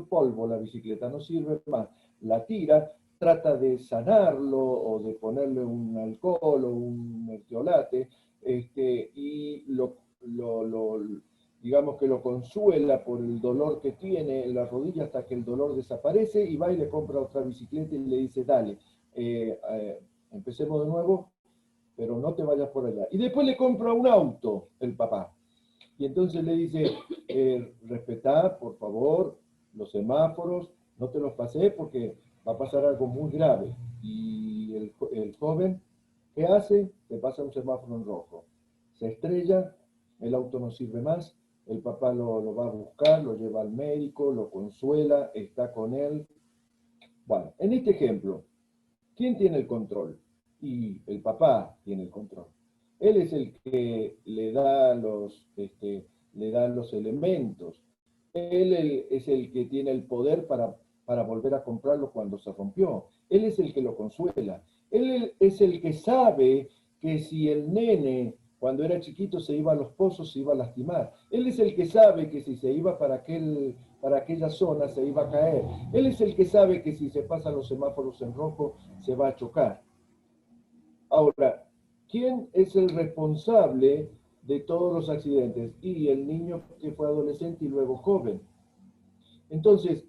polvo la bicicleta, no sirve más. La tira, trata de sanarlo o de ponerle un alcohol o un mertiolate y digamos que lo consuela por el dolor que tiene en la rodilla hasta que el dolor desaparece, y va y le compra otra bicicleta y le dice, dale, empecemos de nuevo, pero no te vayas por allá. Y después le compra un auto el papá. Y entonces le dice, respetá, por favor, los semáforos, no te los pasé porque va a pasar algo muy grave. Y el joven, ¿qué hace? Le pasa un semáforo en rojo. Se estrella, el auto no sirve más, el papá lo va a buscar, lo lleva al médico, lo consuela, está con él. Bueno, en este ejemplo, ¿quién tiene el control? Y el papá tiene el control. Él es el que le da los elementos. Él es el que tiene el poder para volver a comprarlo cuando se rompió. Él es el que lo consuela. Él es el que sabe que si el nene, cuando era chiquito, se iba a los pozos, se iba a lastimar. Él es el que sabe que si se iba para aquella zona, se iba a caer. Él es el que sabe que si se pasan los semáforos en rojo, se va a chocar. Ahora, ¿quién es el responsable de todos los accidentes? Y el niño que fue adolescente y luego joven. Entonces,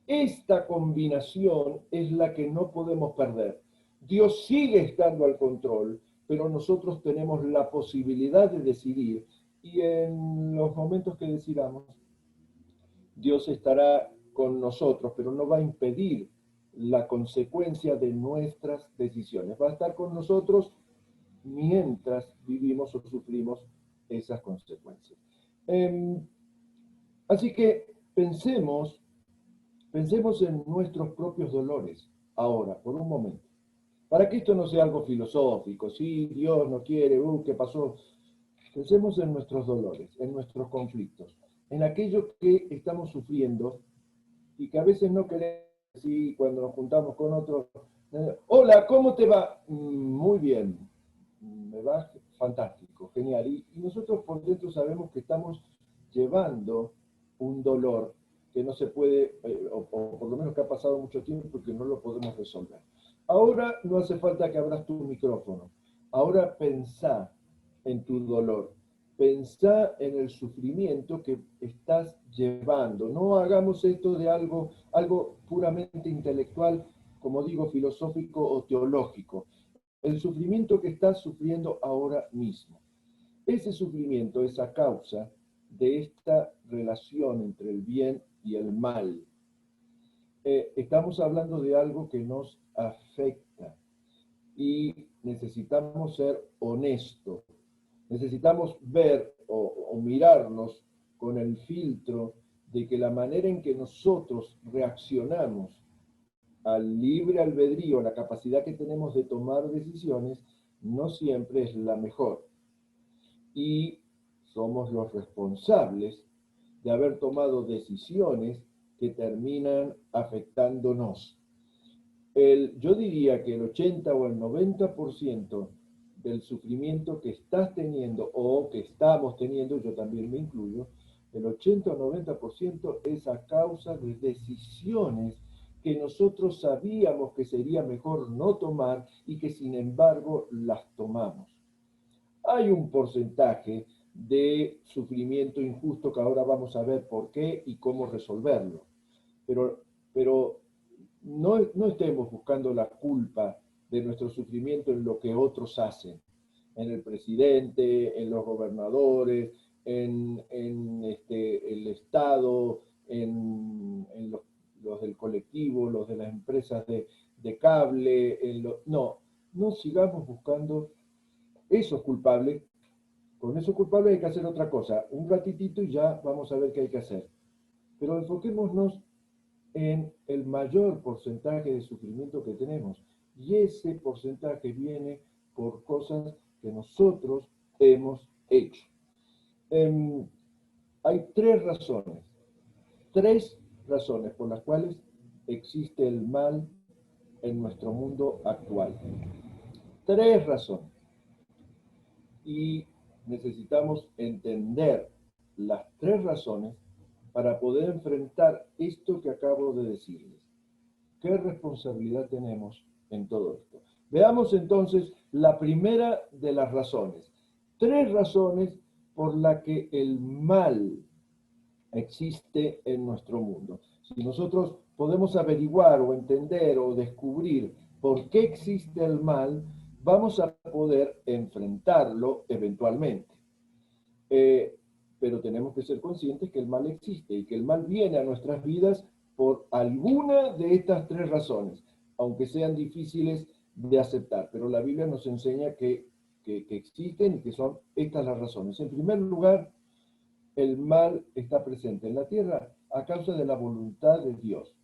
esta combinación es la que no podemos perder. Dios sigue estando al control, pero nosotros tenemos la posibilidad de decidir, y en los momentos que decidamos, Dios estará con nosotros, pero no va a impedir la consecuencia de nuestras decisiones. Va a estar con nosotros mientras vivimos o sufrimos esas consecuencias. Así que pensemos en nuestros propios dolores ahora, por un momento. Para que esto no sea algo filosófico, sí, Dios no quiere, ¿qué pasó? Pensemos en nuestros dolores, en nuestros conflictos, en aquello que estamos sufriendo y que a veces no queremos decir cuando nos juntamos con otros. Hola, ¿cómo te va? Muy bien, me va fantástico, genial. Y nosotros por dentro sabemos que estamos llevando un dolor que no se puede, o por lo menos que ha pasado mucho tiempo porque no lo podemos resolver. Ahora no hace falta que abras tu micrófono. Ahora pensá en tu dolor. Pensá en el sufrimiento que estás llevando. No hagamos esto de algo puramente intelectual, como digo, filosófico o teológico. El sufrimiento que estás sufriendo ahora mismo. Ese sufrimiento es a causa de esta relación entre el bien y el mal. Estamos hablando de algo que nos afecta y necesitamos ser honestos. Necesitamos ver o mirarnos con el filtro de que la manera en que nosotros reaccionamos al libre albedrío, la capacidad que tenemos de tomar decisiones, no siempre es la mejor. Y somos los responsables de haber tomado decisiones que terminan afectándonos. Yo diría que el 80 o el 90% del sufrimiento que estás teniendo o que estamos teniendo, yo también me incluyo, el 80 o 90% es a causa de decisiones que nosotros sabíamos que sería mejor no tomar y que sin embargo las tomamos. Hay un porcentaje de sufrimiento injusto que ahora vamos a ver por qué y cómo resolverlo. Pero no estemos buscando la culpa de nuestro sufrimiento en lo que otros hacen, en el presidente, en los gobernadores, en el Estado, en los del colectivo, los de las empresas de cable. No sigamos buscando esos culpables. Con esos culpables hay que hacer otra cosa. Un ratitito y ya vamos a ver qué hay que hacer. Pero enfoquémonos en el mayor porcentaje de sufrimiento que tenemos. Y ese porcentaje viene por cosas que nosotros hemos hecho. Hay tres razones por las cuales existe el mal en nuestro mundo actual. Tres razones. Y necesitamos entender las tres razones para poder enfrentar esto que acabo de decirles. ¿Qué responsabilidad tenemos en todo esto? Veamos entonces la primera de las razones. Tres razones por la que el mal existe en nuestro mundo. Si nosotros podemos averiguar o entender o descubrir por qué existe el mal, vamos a poder enfrentarlo eventualmente. Pero tenemos que ser conscientes que el mal existe y que el mal viene a nuestras vidas por alguna de estas tres razones, aunque sean difíciles de aceptar. Pero la Biblia nos enseña que existen y que son estas las razones. En primer lugar, el mal está presente en la tierra a causa de la voluntad de Dios.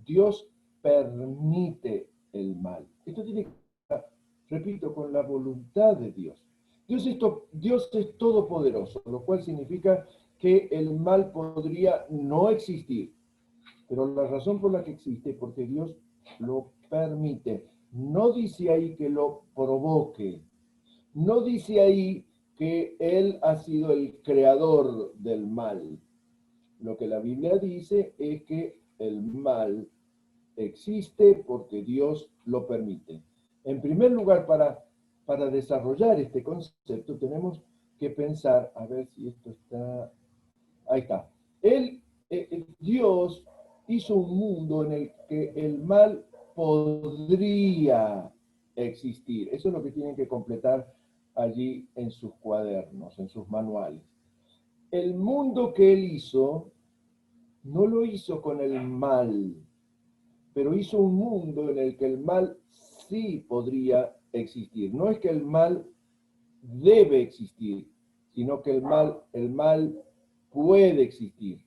Dios permite el mal. Esto tiene que ver, repito, con la voluntad de Dios. Dios es todopoderoso, lo cual significa que el mal podría no existir. Pero la razón por la que existe es porque Dios lo permite. No dice ahí que lo provoque. No dice ahí que Él ha sido el creador del mal. Lo que la Biblia dice es que el mal existe porque Dios lo permite. En primer lugar, para desarrollar este concepto tenemos que pensar, a ver si esto está, ahí está. Dios hizo un mundo en el que el mal podría existir. Eso es lo que tienen que completar allí en sus cuadernos, en sus manuales. El mundo que Él hizo, no lo hizo con el mal, pero hizo un mundo en el que el mal sí podría existir. No es que el mal debe existir, sino que el mal puede existir.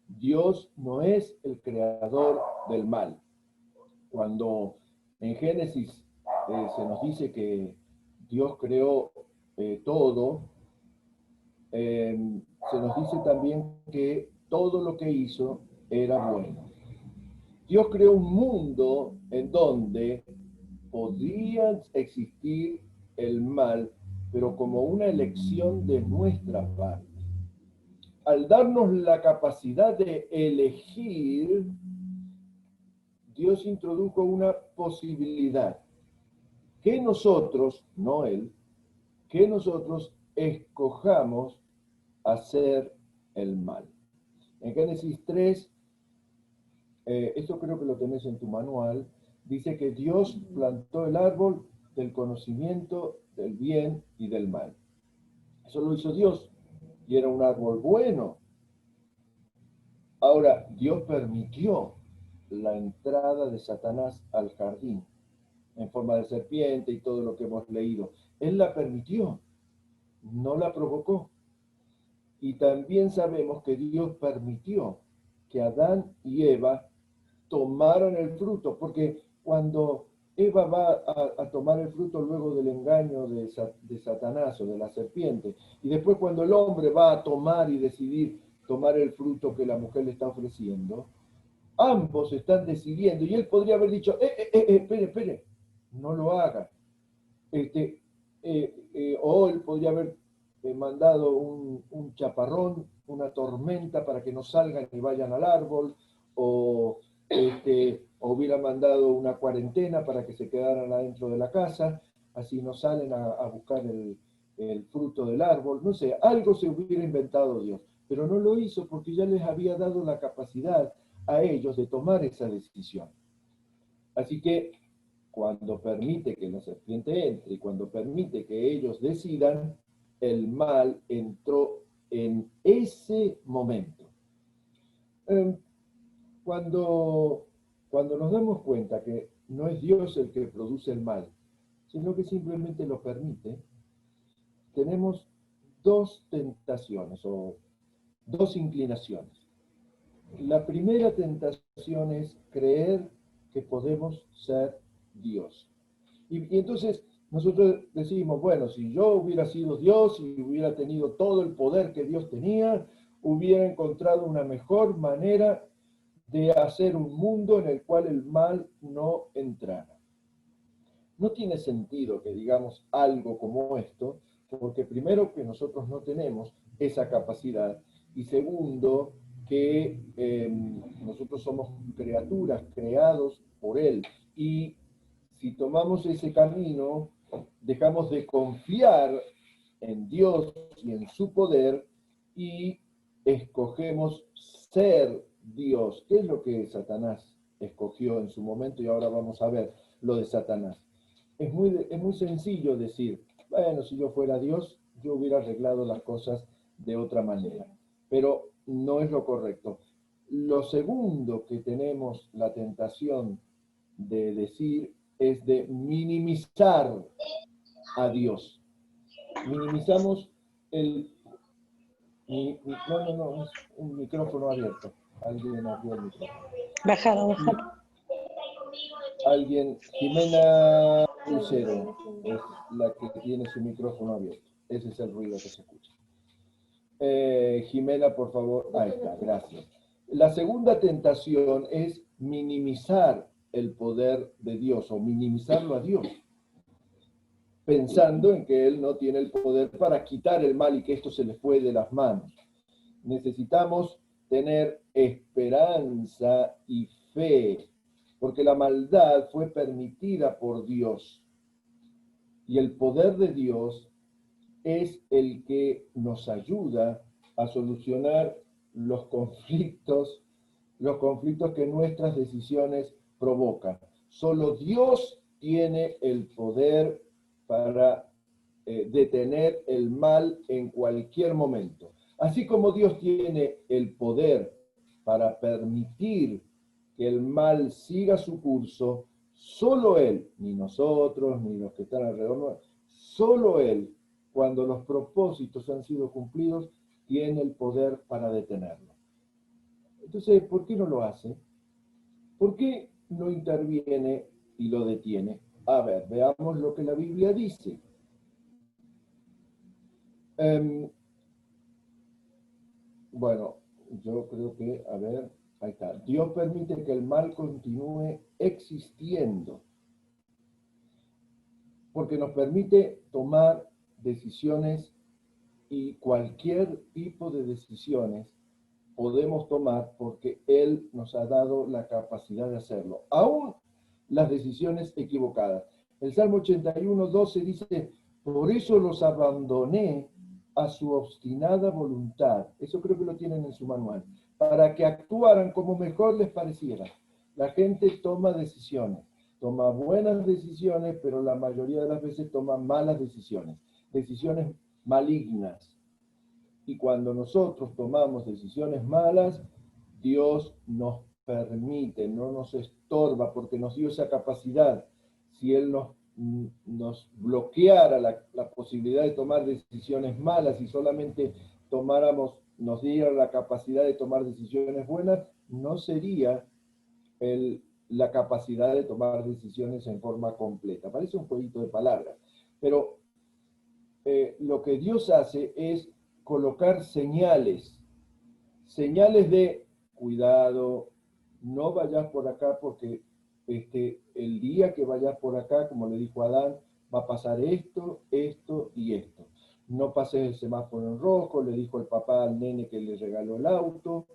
Dios no es el creador del mal. Cuando en Génesis se nos dice que Dios creó todo, se nos dice también que todo lo que hizo era bueno. Dios creó un mundo en donde podría existir el mal, pero como una elección de nuestra parte. Al darnos la capacidad de elegir, Dios introdujo una posibilidad, que nosotros, no Él, que nosotros escojamos hacer el mal. En Génesis 3, esto creo que lo tenés en tu manual, dice que Dios plantó el árbol del conocimiento del bien y del mal. Eso lo hizo Dios, y era un árbol bueno. Ahora, Dios permitió la entrada de Satanás al jardín, en forma de serpiente y todo lo que hemos leído. Él la permitió, no la provocó. Y también sabemos que Dios permitió que Adán y Eva tomaran el fruto, porque cuando Eva va a tomar el fruto luego del engaño de Satanás o de la serpiente, y después cuando el hombre va a tomar y decidir tomar el fruto que la mujer le está ofreciendo, ambos están decidiendo, y él podría haber dicho, espere, no lo haga. O él podría haber mandado un chaparrón, una tormenta para que no salgan y vayan al árbol, o hubiera mandado una cuarentena para que se quedaran adentro de la casa, así no salen a buscar el fruto del árbol, no sé, algo se hubiera inventado Dios, pero no lo hizo porque ya les había dado la capacidad a ellos de tomar esa decisión. Así que cuando permite que la serpiente entre y cuando permite que ellos decidan, el mal entró en ese momento. Cuando nos damos cuenta que no es Dios el que produce el mal, sino que simplemente lo permite, tenemos dos tentaciones o dos inclinaciones. La primera tentación es creer que podemos ser Dios. Y entonces nosotros decimos, bueno, si yo hubiera sido Dios y hubiera tenido todo el poder que Dios tenía, hubiera encontrado una mejor manera de hacer un mundo en el cual el mal no entrara. No tiene sentido que digamos algo como esto, porque primero que nosotros no tenemos esa capacidad, y segundo que nosotros somos criaturas creados por Él, y si tomamos ese camino, dejamos de confiar en Dios y en su poder y escogemos ser Dios. ¿Qué es lo que Satanás escogió en su momento? Y ahora vamos a ver lo de Satanás. Es muy sencillo decir, bueno, si yo fuera Dios, yo hubiera arreglado las cosas de otra manera. Pero no es lo correcto. Lo segundo que tenemos la tentación de decir es de minimizar a Dios. Minimizamos el... No, es un micrófono abierto. Alguien abrió el micrófono. Bájalo. Alguien, Jimena Lucero, es la que tiene su micrófono abierto. Ese es el ruido que se escucha. Jimena, por favor. Ahí está, gracias. La segunda tentación es minimizar el poder de Dios o minimizarlo a Dios, pensando en que Él no tiene el poder para quitar el mal y que esto se le fue de las manos. Necesitamos tener esperanza y fe, porque la maldad fue permitida por Dios. Y el poder de Dios es el que nos ayuda a solucionar los conflictos que nuestras decisiones provocan. Solo Dios tiene el poder para detener el mal en cualquier momento. Así como Dios tiene el poder para permitir que el mal siga su curso, solo Él, ni nosotros, ni los que están alrededor, solo Él, cuando los propósitos han sido cumplidos, tiene el poder para detenerlo. Entonces, ¿por qué no lo hace? ¿Por qué no interviene y lo detiene? A ver, veamos lo que la Biblia dice. Bueno, yo creo que, a ver, ahí está. Dios permite que el mal continúe existiendo, porque nos permite tomar decisiones y cualquier tipo de decisiones podemos tomar porque Él nos ha dado la capacidad de hacerlo, aún las decisiones equivocadas. El Salmo 81, 12 dice, por eso los abandoné a su obstinada voluntad. Eso creo que lo tienen en su manual. Para que actuaran como mejor les pareciera. La gente toma decisiones, toma buenas decisiones, pero la mayoría de las veces toma malas decisiones, decisiones malignas. Y cuando nosotros tomamos decisiones malas, Dios nos permite, no nos estorba, porque nos dio esa capacidad. Si Él nos bloqueara la posibilidad de tomar decisiones malas y solamente nos diera la capacidad de tomar decisiones buenas, no sería la capacidad de tomar decisiones en forma completa. Parece un jueguito de palabras, pero lo que Dios hace es colocar señales de cuidado, no vayas por acá porque el día que vayas por acá, como le dijo Adán, va a pasar esto, esto y esto. No pases el semáforo en rojo, le dijo el papá al nene que le regaló el auto,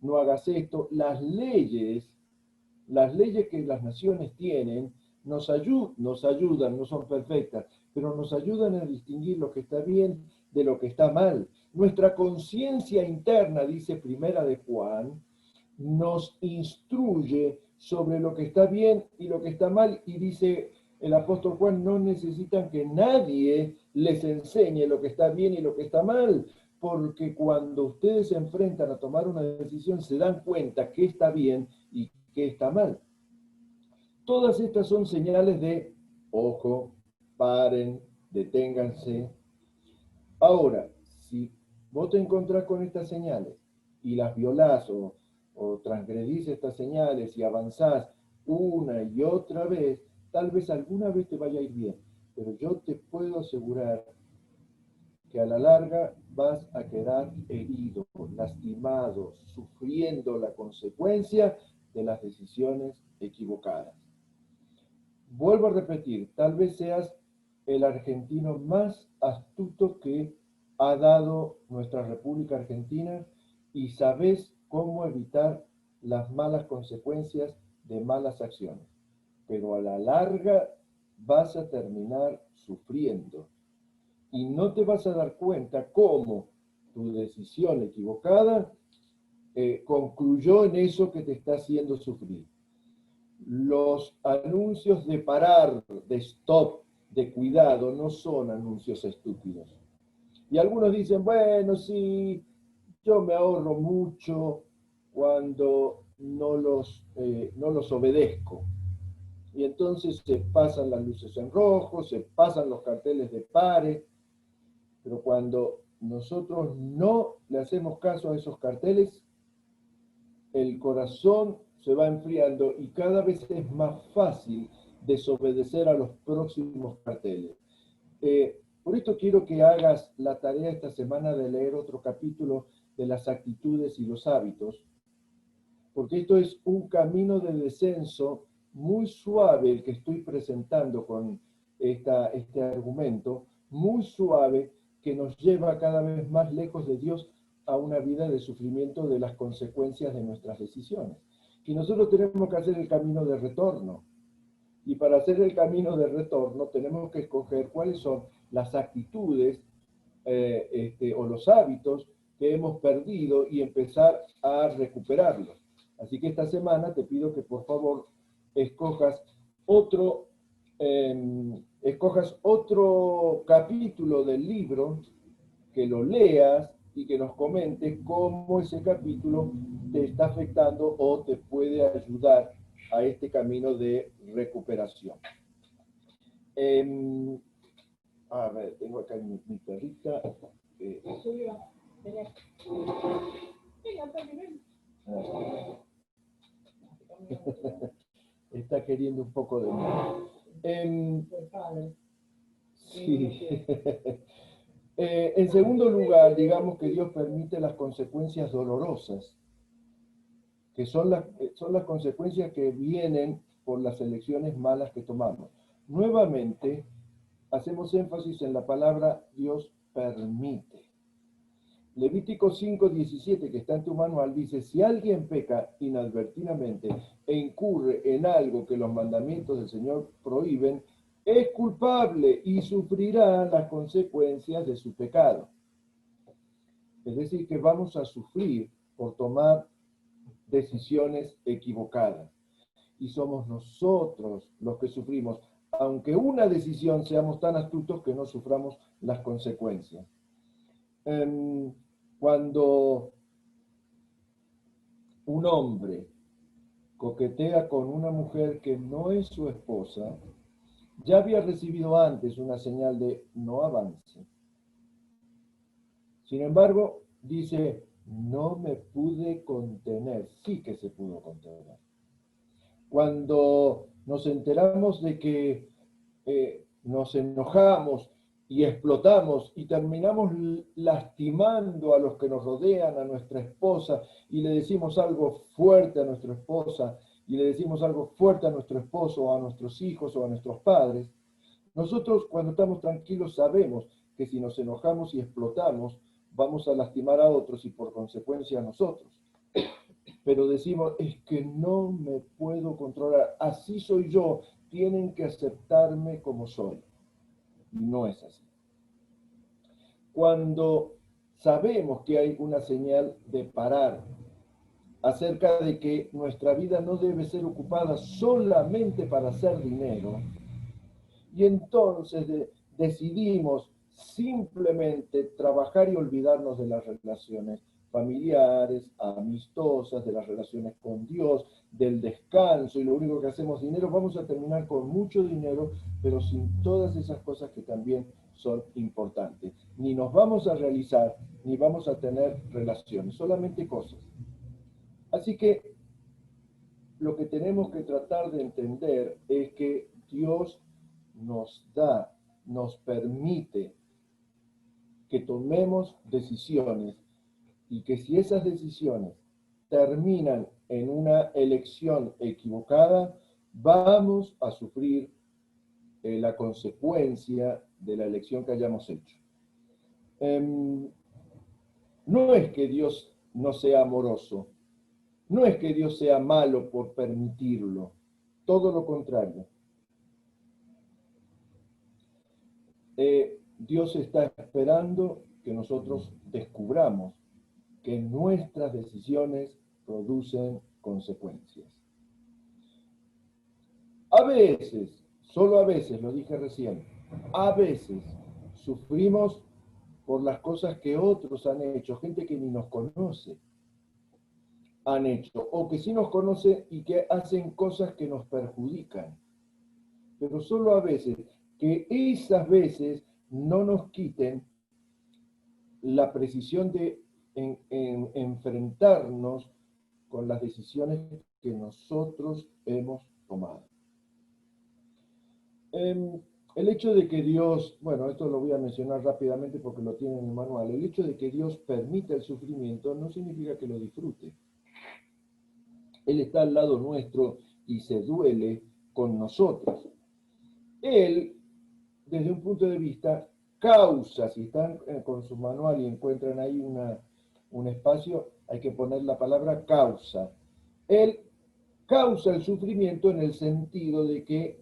no hagas esto. Las leyes que las naciones tienen nos ayudan, no son perfectas, pero nos ayudan a distinguir lo que está bien de lo que está mal. Nuestra conciencia interna, dice Primera de Juan, nos instruye sobre lo que está bien y lo que está mal, y dice el apóstol Juan, no necesitan que nadie les enseñe lo que está bien y lo que está mal, porque cuando ustedes se enfrentan a tomar una decisión se dan cuenta que está bien y que está mal. Todas estas son señales de, ojo, paren, deténganse. Ahora, si vos te encontrás con estas señales y las violás o transgredís estas señales y avanzás una y otra vez, tal vez alguna vez te vaya a ir bien, pero yo te puedo asegurar que a la larga vas a quedar herido, lastimado, sufriendo la consecuencia de las decisiones equivocadas. Vuelvo a repetir, tal vez seas el argentino más astuto que ha dado nuestra República Argentina y sabes cómo evitar las malas consecuencias de malas acciones. Pero a la larga vas a terminar sufriendo. y no te vas a dar cuenta cómo tu decisión equivocada concluyó en eso que te está haciendo sufrir. Los anuncios de parar, de stop, de cuidado, no son anuncios estúpidos. Y algunos dicen, bueno, sí, yo me ahorro mucho cuando no los obedezco. Y entonces se pasan las luces en rojo, se pasan los carteles de pare, pero cuando nosotros no le hacemos caso a esos carteles, el corazón se va enfriando y cada vez es más fácil desobedecer a los próximos carteles. Por esto quiero que hagas la tarea esta semana de leer otro capítulo de las actitudes y los hábitos, porque esto es un camino de descenso muy suave el que estoy presentando con este argumento, muy suave, que nos lleva cada vez más lejos de Dios a una vida de sufrimiento de las consecuencias de nuestras decisiones. Y nosotros tenemos que hacer el camino de retorno. Y para hacer el camino de retorno tenemos que escoger cuáles son las actitudes o los hábitos que hemos perdido y empezar a recuperarlos. Así que esta semana te pido que por favor escojas otro capítulo del libro, que lo leas y que nos comentes cómo ese capítulo te está afectando o te puede ayudar a este camino de recuperación. A ver, tengo acá mi perrita. Está queriendo un poco de mí. Sí. En segundo lugar, digamos que Dios permite las consecuencias dolorosas, que son las consecuencias que vienen por las elecciones malas que tomamos. Nuevamente, hacemos énfasis en la palabra Dios permite. Levítico 5:17, que está en tu manual, dice, si alguien peca inadvertidamente e incurre en algo que los mandamientos del Señor prohíben, es culpable y sufrirá las consecuencias de su pecado. Es decir, que vamos a sufrir por tomar decisiones equivocadas. Y somos nosotros los que sufrimos, aunque una decisión seamos tan astutos que no suframos las consecuencias. Cuando un hombre coquetea con una mujer que no es su esposa, ya había recibido antes una señal de no avance. Sin embargo, dice, no me pude contener. Sí que se pudo contener. Cuando nos enteramos de que nos enojamos y explotamos y terminamos lastimando a los que nos rodean, a nuestra esposa, y le decimos algo fuerte a nuestra esposa, y le decimos algo fuerte a nuestro esposo, o a nuestros hijos, o a nuestros padres, nosotros cuando estamos tranquilos sabemos que si nos enojamos y explotamos, vamos a lastimar a otros y por consecuencia a nosotros. Pero decimos, es que no me puedo controlar, así soy yo, tienen que aceptarme como soy. Y no es así. Cuando sabemos que hay una señal de parar, acerca de que nuestra vida no debe ser ocupada solamente para hacer dinero, y entonces decidimos simplemente trabajar y olvidarnos de las relaciones familiares, amistosas, de las relaciones con Dios, del descanso, y lo único que hacemos dinero, vamos a terminar con mucho dinero, pero sin todas esas cosas que también son importantes. Ni nos vamos a realizar, ni vamos a tener relaciones, solamente cosas. Así que lo que tenemos que tratar de entender es que Dios nos permite que tomemos decisiones y que si esas decisiones terminan en una elección equivocada, vamos a sufrir la consecuencia de la elección que hayamos hecho. No es que Dios no sea amoroso, no es que Dios sea malo por permitirlo, todo lo contrario. Dios está esperando que nosotros descubramos que nuestras decisiones producen consecuencias. A veces, solo a veces, lo dije recién, a veces sufrimos por las cosas que otros han hecho, gente que ni nos conoce han hecho, o que sí nos conoce y que hacen cosas que nos perjudican. Pero solo a veces, que esas veces no nos quiten la precisión de enfrentarnos con las decisiones que nosotros hemos tomado. El hecho de que Dios, bueno, esto lo voy a mencionar rápidamente porque lo tiene en el manual, el hecho de que Dios permita el sufrimiento no significa que lo disfrute. Él está al lado nuestro y se duele con nosotros. Él, desde un punto de vista, causa, si están con su manual y encuentran ahí un espacio, hay que poner la palabra causa. Él causa el sufrimiento en el sentido de que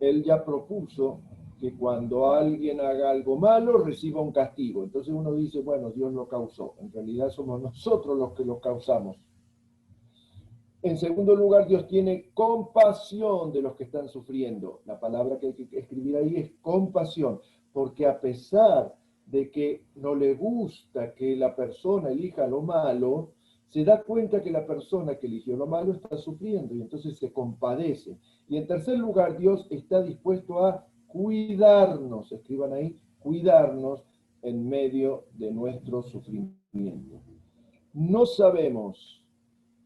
Él ya propuso que cuando alguien haga algo malo, reciba un castigo. Entonces uno dice, bueno, Dios lo causó. En realidad somos nosotros los que lo causamos. En segundo lugar, Dios tiene compasión de los que están sufriendo. La palabra que hay que escribir ahí es compasión, porque a pesar de que no le gusta que la persona elija lo malo, se da cuenta que la persona que eligió lo malo está sufriendo y entonces se compadece. Y en tercer lugar, Dios está dispuesto a cuidarnos, escriban ahí, cuidarnos en medio de nuestro sufrimiento. No sabemos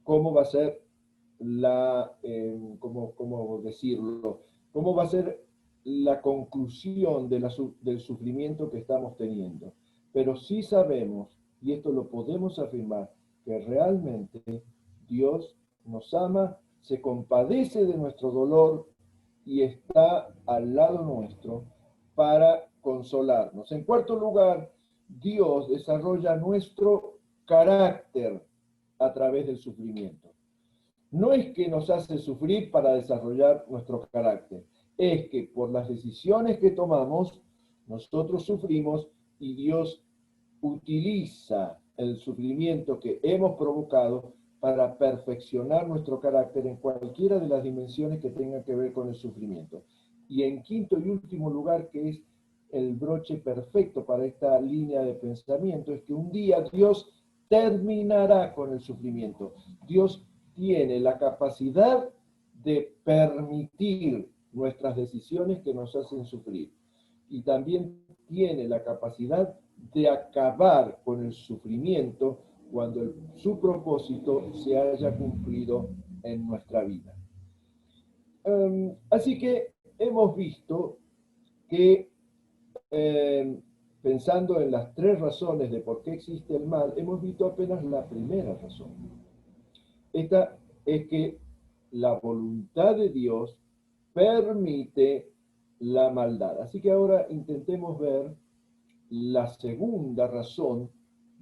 cómo va a ser cómo decirlo, cómo va a ser la conclusión del sufrimiento que estamos teniendo. Pero sí sabemos, y esto lo podemos afirmar, que realmente Dios nos ama, se compadece de nuestro dolor y está al lado nuestro para consolarnos. En cuarto lugar, Dios desarrolla nuestro carácter a través del sufrimiento. No es que nos hace sufrir para desarrollar nuestro carácter, es que por las decisiones que tomamos, nosotros sufrimos y Dios utiliza el sufrimiento que hemos provocado para perfeccionar nuestro carácter en cualquiera de las dimensiones que tengan que ver con el sufrimiento. Y en quinto y último lugar, que es el broche perfecto para esta línea de pensamiento, es que un día Dios terminará con el sufrimiento. Dios tiene la capacidad de permitir nuestras decisiones que nos hacen sufrir. Y también tiene la capacidad de acabar con el sufrimiento cuando su propósito se haya cumplido en nuestra vida. Así que hemos visto que, pensando en las tres razones de por qué existe el mal, hemos visto apenas la primera razón. Esta es que la voluntad de Dios permite la maldad. Así que ahora intentemos ver la segunda razón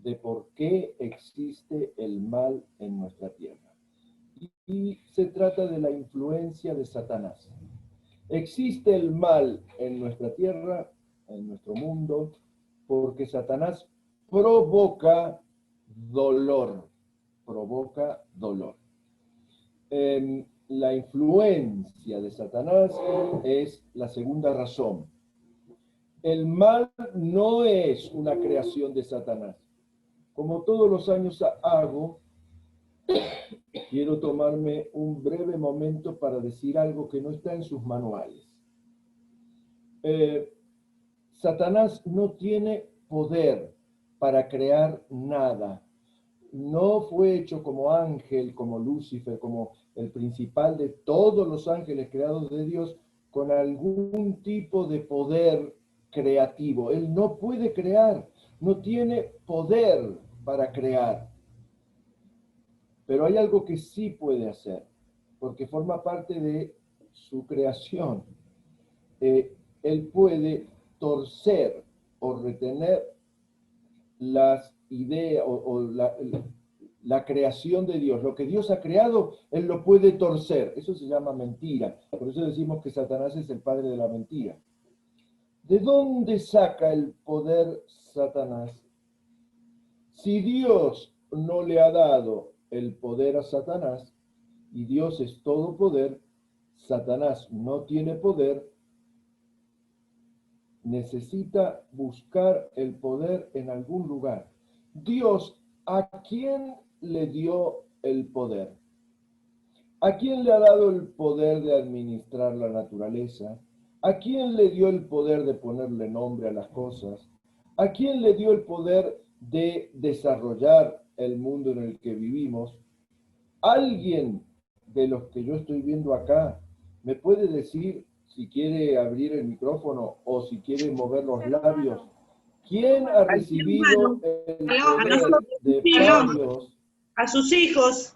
de por qué existe el mal en nuestra tierra. Y se trata de la influencia de Satanás. Existe el mal en nuestra tierra, en nuestro mundo, porque Satanás provoca dolor. Provoca dolor. La influencia de Satanás es la segunda razón. El mal no es una creación de Satanás. Como todos los años hago, quiero tomarme un breve momento para decir algo que no está en sus manuales. Satanás no tiene poder para crear nada. No fue hecho como ángel, como Lucifer, como el principal de todos los ángeles creados de Dios, con algún tipo de poder creativo. Él no puede crear, no tiene poder para crear. Pero hay algo que sí puede hacer, porque forma parte de su creación. Él puede torcer o retener las ideas o la creación de Dios. Lo que Dios ha creado, Él lo puede torcer. Eso se llama mentira. Por eso decimos que Satanás es el padre de la mentira. ¿De dónde saca el poder Satanás? Si Dios no le ha dado el poder a Satanás, y Dios es todo poder, Satanás no tiene poder, necesita buscar el poder en algún lugar. Dios, ¿a quién le dio el poder? ¿A quién le ha dado el poder de administrar la naturaleza? ¿A quién le dio el poder de ponerle nombre a las cosas? ¿A quién le dio el poder de desarrollar el mundo en el que vivimos? ¿Alguien de los que yo estoy viendo acá me puede decir, si quiere abrir el micrófono o si quiere mover los labios, quién ha recibido el poder de Dios? A sus hijos.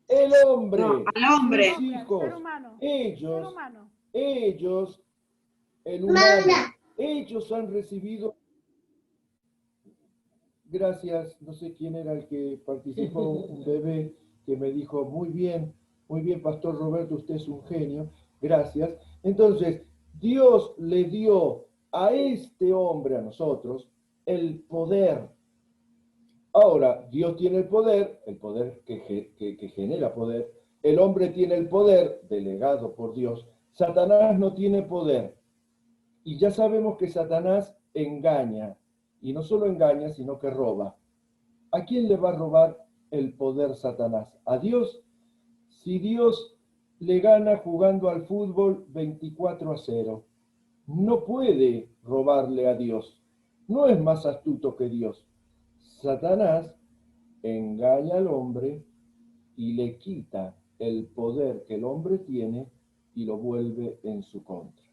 El hombre, No, al hombre. sus hijos, Ser humano. ellos, el humano, ellos han recibido. Gracias, no sé quién era el que participó, un bebé que me dijo, muy bien, Pastor Roberto, usted es un genio, gracias. Entonces, Dios le dio a este hombre, a nosotros, el poder. Ahora, Dios tiene el poder que genera poder, el hombre tiene el poder delegado por Dios, Satanás no tiene poder. Y ya sabemos que Satanás engaña, y no solo engaña, sino que roba. ¿A quién le va a robar el poder Satanás? ¿A Dios? Si Dios le gana jugando al fútbol 24-0, no puede robarle a Dios. No es más astuto que Dios. Satanás engaña al hombre y le quita el poder que el hombre tiene y lo vuelve en su contra.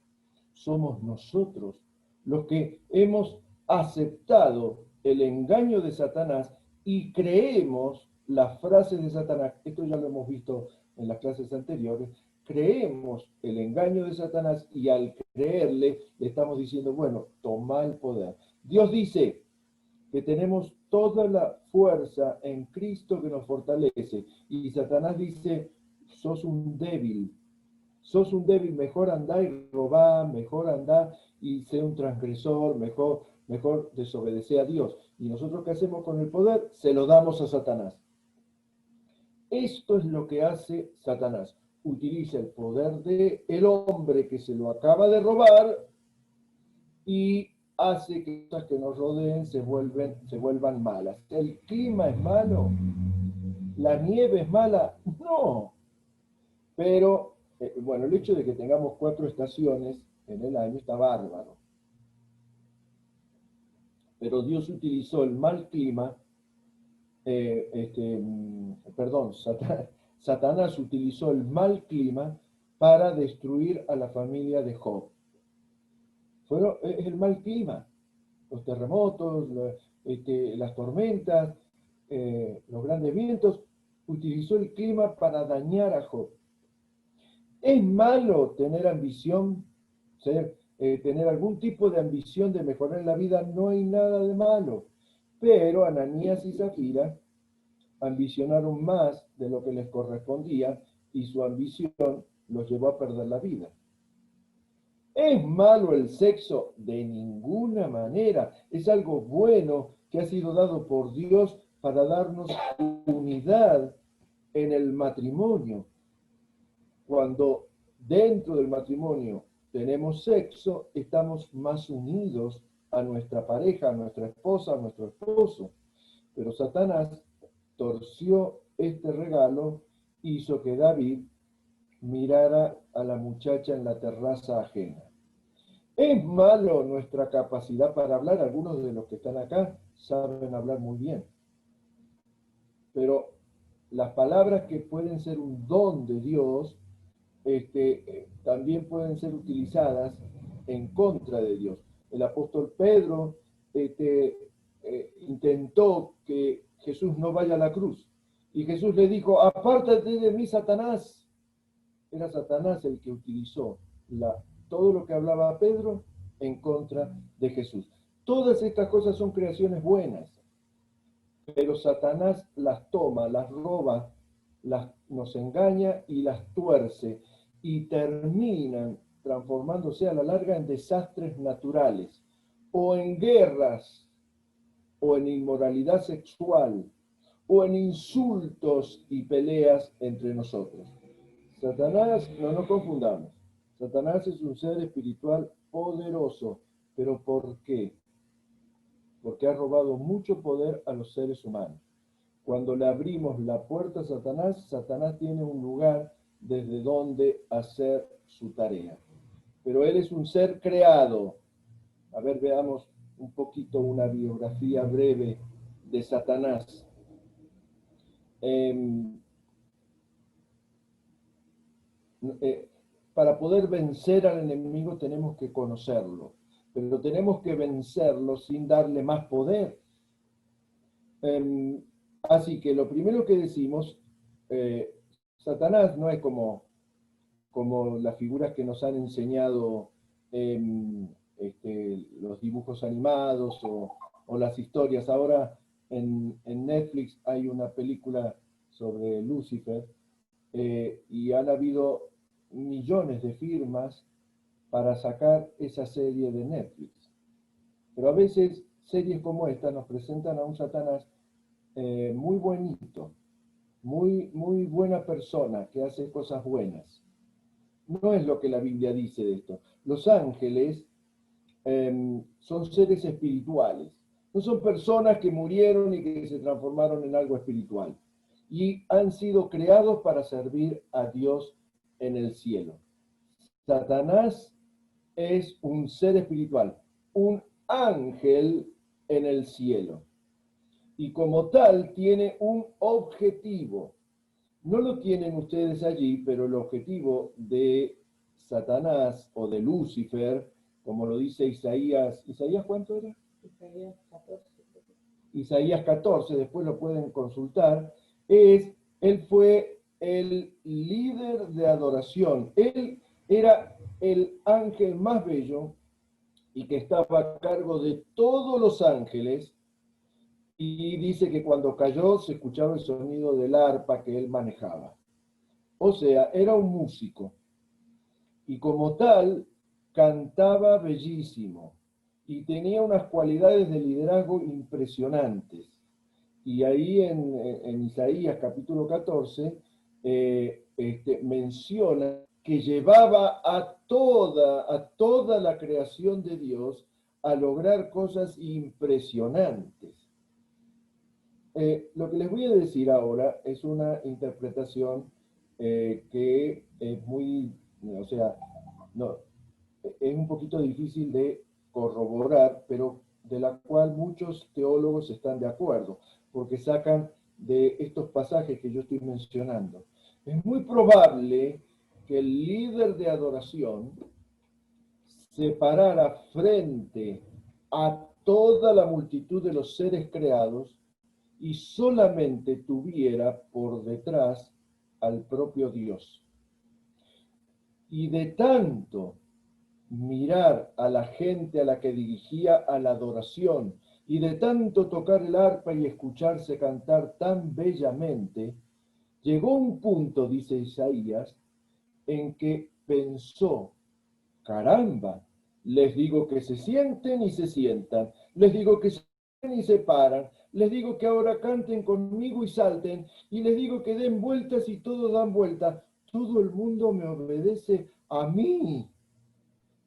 Somos nosotros los que hemos aceptado el engaño de Satanás y creemos las frases de Satanás. Esto ya lo hemos visto en las clases anteriores. Creemos el engaño de Satanás y al creerle le estamos diciendo, bueno, toma el poder. Dios dice que tenemos toda la fuerza en Cristo que nos fortalece. Y Satanás dice, sos un débil, mejor andá y robá, mejor andá y sé un transgresor, mejor desobedece a Dios. ¿Y nosotros qué hacemos con el poder? Se lo damos a Satanás. Esto es lo que hace Satanás. Utiliza el poder del hombre que se lo acaba de robar y hace que cosas que nos rodeen se vuelvan malas. ¿El clima es malo? ¿La nieve es mala? No. Pero, bueno, el hecho de que tengamos 4 estaciones en el año está bárbaro. Pero Dios utilizó el mal clima, Satanás utilizó el mal clima para destruir a la familia de Job. Es el mal clima, los terremotos, las tormentas, los grandes vientos, utilizó el clima para dañar a Job. ¿Es malo tener ambición? Tener algún tipo de ambición de mejorar en la vida, no hay nada de malo. Pero Ananías y Zafira ambicionaron más de lo que les correspondía y su ambición los llevó a perder la vida. ¿Es malo el sexo? De ninguna manera. Es algo bueno que ha sido dado por Dios para darnos unidad en el matrimonio. Cuando dentro del matrimonio tenemos sexo, estamos más unidos a nuestra pareja, a nuestra esposa, a nuestro esposo. Pero Satanás torció este regalo, hizo que David mirara a la muchacha en la terraza ajena. ¿Es malo nuestra capacidad para hablar? Algunos de los que están acá saben hablar muy bien. Pero las palabras que pueden ser un don de Dios, también pueden ser utilizadas en contra de Dios. El apóstol Pedro intentó que Jesús no vaya a la cruz. Y Jesús le dijo, apártate de mí, Satanás. Era Satanás el que utilizó todo lo que hablaba Pedro en contra de Jesús. Todas estas cosas son creaciones buenas, pero Satanás las toma, las roba, nos engaña y las tuerce y terminan transformándose a la larga en desastres naturales, o en guerras, o en inmoralidad sexual, o en insultos y peleas entre nosotros. Satanás, no nos confundamos, Satanás es un ser espiritual poderoso, pero ¿por qué? Porque ha robado mucho poder a los seres humanos. Cuando le abrimos la puerta a Satanás, Satanás tiene un lugar desde donde hacer su tarea. Pero él es un ser creado. A ver, veamos un poquito una biografía breve de Satanás. Para poder vencer al enemigo tenemos que conocerlo, pero tenemos que vencerlo sin darle más poder. Así que lo primero que decimos, Satanás no es como las figuras que nos han enseñado los dibujos animados o las historias. Ahora en Netflix hay una película sobre Lucifer y han habido millones de firmas para sacar esa serie de Netflix. Pero a veces series como esta nos presentan a un Satanás muy buenito, muy buena persona, que hace cosas buenas. No es lo que la Biblia dice de esto. Los ángeles son seres espirituales. No son personas que murieron y que se transformaron en algo espiritual. Y han sido creados para servir a Dios en el cielo. Satanás es un ser espiritual, un ángel en el cielo. Y como tal tiene un objetivo. No lo tienen ustedes allí, pero el objetivo de Satanás o de Lucifer, como lo dice Isaías, ¿Isaías cuánto era? Isaías 14. Isaías 14, después lo pueden consultar, él fue el líder de adoración. Él era el ángel más bello y que estaba a cargo de todos los ángeles. Y dice que cuando cayó se escuchaba el sonido del arpa que él manejaba. O sea, era un músico. Y como tal, cantaba bellísimo. Y tenía unas cualidades de liderazgo impresionantes. Y ahí en Isaías capítulo 14 menciona que llevaba a toda la creación de Dios a lograr cosas impresionantes. Lo que les voy a decir ahora es una interpretación que es muy, o sea, no, es un poquito difícil de corroborar, pero de la cual muchos teólogos están de acuerdo, porque sacan de estos pasajes que yo estoy mencionando. Es muy probable que el líder de adoración se parara frente a toda la multitud de los seres creados y solamente tuviera por detrás al propio Dios. Y de tanto mirar a la gente a la que dirigía a la adoración, y de tanto tocar el arpa y escucharse cantar tan bellamente, llegó un punto, dice Isaías, en que pensó, caramba, les digo que se sienten y se sientan, les digo que se paran y se paran, les digo que ahora canten conmigo y salten, y les digo que den vueltas y todos dan vueltas. Todo el mundo me obedece a mí.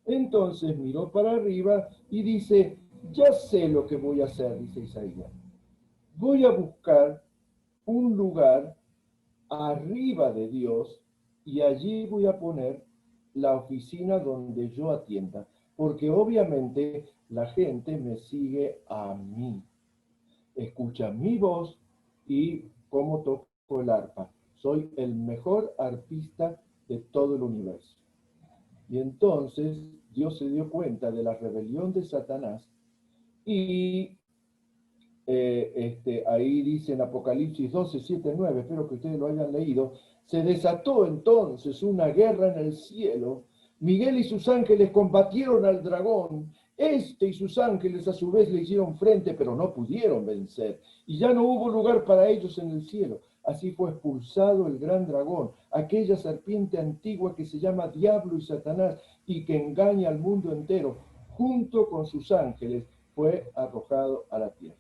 Entonces miró para arriba y dice, ya sé lo que voy a hacer, dice Isaías. Voy a buscar un lugar arriba de Dios y allí voy a poner la oficina donde yo atienda, porque obviamente la gente me sigue a mí. Escucha mi voz y cómo toco el arpa. Soy el mejor arpista de todo el universo. Y entonces Dios se dio cuenta de la rebelión de Satanás y ahí dice en Apocalipsis 12, 7, 9, espero que ustedes lo hayan leído, se desató entonces una guerra en el cielo. Miguel y sus ángeles combatieron al dragón. Y sus ángeles a su vez le hicieron frente, pero no pudieron vencer. Y ya no hubo lugar para ellos en el cielo. Así fue expulsado el gran dragón, aquella serpiente antigua que se llama Diablo y Satanás y que engaña al mundo entero. Junto con sus ángeles fue arrojado a la tierra.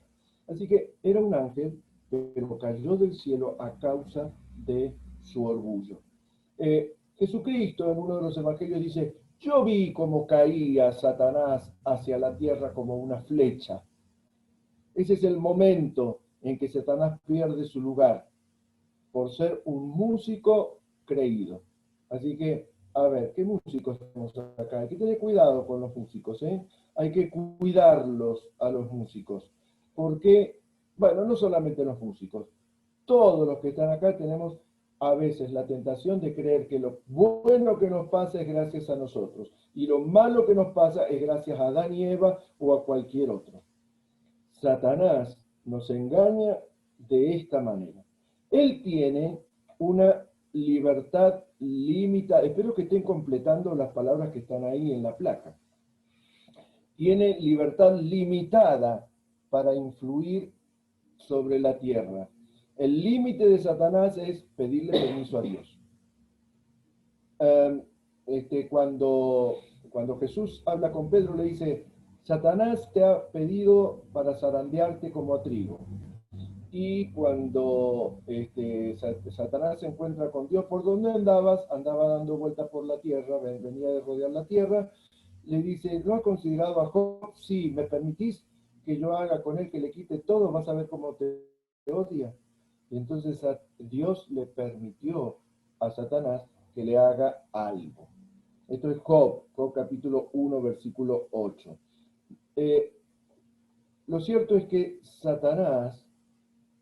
Así que era un ángel, pero cayó del cielo a causa de su orgullo. Jesucristo en uno de los evangelios dice: yo vi cómo caía Satanás hacia la tierra como una flecha. Ese es el momento en que Satanás pierde su lugar por ser un músico creído. Así que, a ver, ¿qué músicos tenemos acá? Hay que tener cuidado con los músicos, ¿eh? Hay que cuidarlos a los músicos. Porque, bueno, no solamente los músicos, todos los que están acá tenemos a veces la tentación de creer que lo bueno que nos pasa es gracias a nosotros y lo malo que nos pasa es gracias a Adán y Eva o a cualquier otro. Satanás nos engaña de esta manera. Él tiene una libertad limitada. Espero que estén completando las palabras que están ahí en la placa. Tiene libertad limitada para influir sobre la tierra. El límite de Satanás es pedirle permiso a Dios. Cuando Jesús habla con Pedro, le dice: Satanás te ha pedido para zarandearte como a trigo. Y cuando Satanás se encuentra con Dios, ¿por dónde andabas? Andaba dando vueltas por la tierra, venía de rodear la tierra. Le dice: ¿no has considerado a Job? Sí, ¿me permitís que yo haga con él, que le quite todo? Vas a ver cómo te odia. Y entonces Dios le permitió a Satanás que le haga algo. Esto es Job capítulo 1, versículo 8. Lo cierto es que Satanás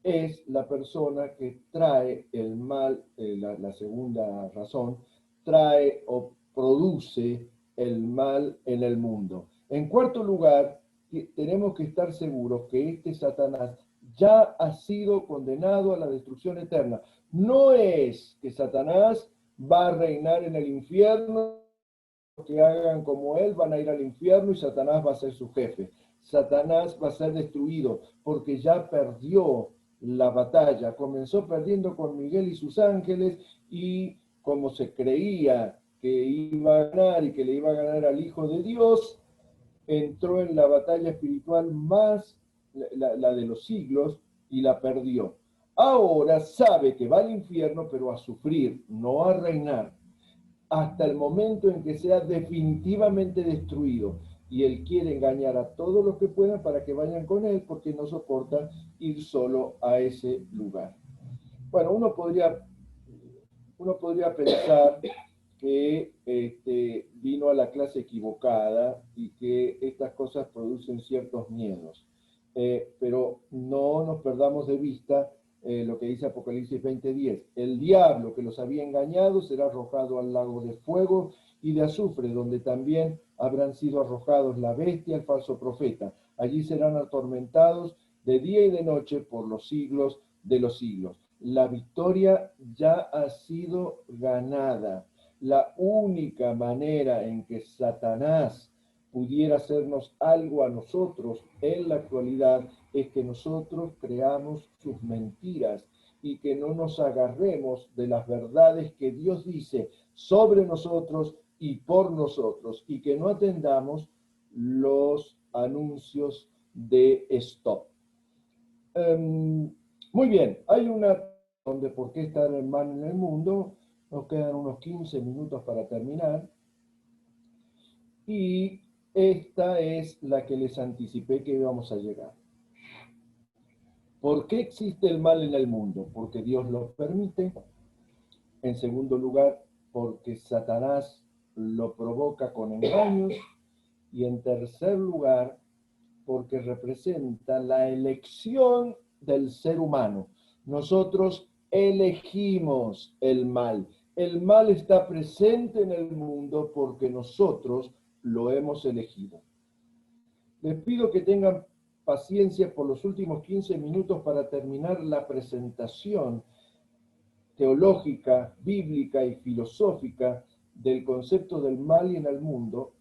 es la persona que trae el mal, la segunda razón, trae o produce el mal en el mundo. En cuarto lugar, tenemos que estar seguros que este Satanás ya ha sido condenado a la destrucción eterna. No es que Satanás va a reinar en el infierno, que hagan como él van a ir al infierno y Satanás va a ser su jefe. Satanás va a ser destruido porque ya perdió la batalla. Comenzó perdiendo con Miguel y sus ángeles y como se creía que iba a ganar y que le iba a ganar al Hijo de Dios, entró en la batalla espiritual más la de los siglos y la perdió. Ahora sabe que va al infierno, pero a sufrir, no a reinar, hasta el momento en que sea definitivamente destruido. Y él quiere engañar a todos los que puedan para que vayan con él, porque no soporta ir solo a ese lugar. Bueno, uno podría pensar que vino a la clase equivocada y que estas cosas producen ciertos miedos. Pero no nos perdamos de vista lo que dice Apocalipsis 20:10. El diablo que los había engañado será arrojado al lago de fuego y de azufre, donde también habrán sido arrojados la bestia y el falso profeta. Allí serán atormentados de día y de noche por los siglos de los siglos. La victoria ya ha sido ganada. La única manera en que Satanás pudiera hacernos algo a nosotros en la actualidad es que nosotros creamos sus mentiras y que no nos agarremos de las verdades que Dios dice sobre nosotros y por nosotros, y que no atendamos los anuncios de stop. Muy bien, hay una de por qué estar el mal en el mundo. Nos quedan unos 15 minutos para terminar. Y esta es la que les anticipé que íbamos a llegar. ¿Por qué existe el mal en el mundo? Porque Dios lo permite. En segundo lugar, porque Satanás lo provoca con engaños. Y en tercer lugar, porque representa la elección del ser humano. Nosotros elegimos el mal. El mal está presente en el mundo porque nosotros lo hemos elegido. Les pido que tengan paciencia por los últimos 15 minutos para terminar la presentación teológica, bíblica y filosófica del concepto del mal y en el mundo,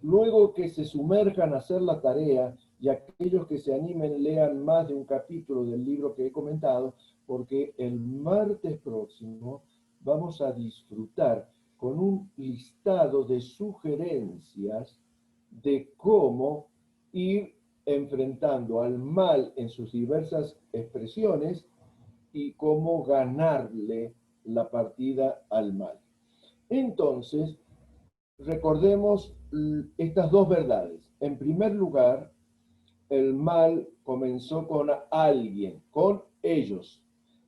luego que se sumerjan a hacer la tarea y aquellos que se animen lean más de un capítulo del libro que he comentado, porque el martes próximo vamos a disfrutar con un listado de sugerencias de cómo ir enfrentando al mal en sus diversas expresiones y cómo ganarle la partida al mal. Entonces, recordemos estas dos verdades. En primer lugar, el mal comenzó con alguien, con ellos.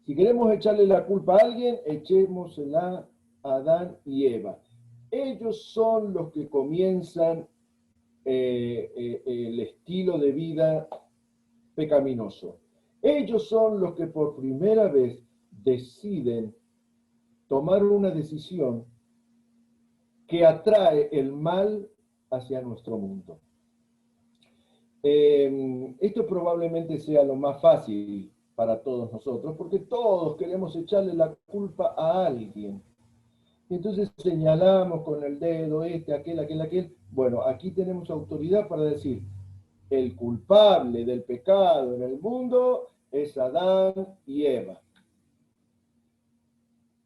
Si queremos echarle la culpa a alguien, echémosela a Adán y Eva. Ellos son los que comienzan el estilo de vida pecaminoso. Ellos son los que por primera vez deciden tomar una decisión que atrae el mal hacia nuestro mundo. Esto probablemente sea lo más fácil para todos nosotros, porque todos queremos echarle la culpa a alguien. Y entonces señalamos con el dedo aquel. Bueno, aquí tenemos autoridad para decir, el culpable del pecado en el mundo es Adán y Eva.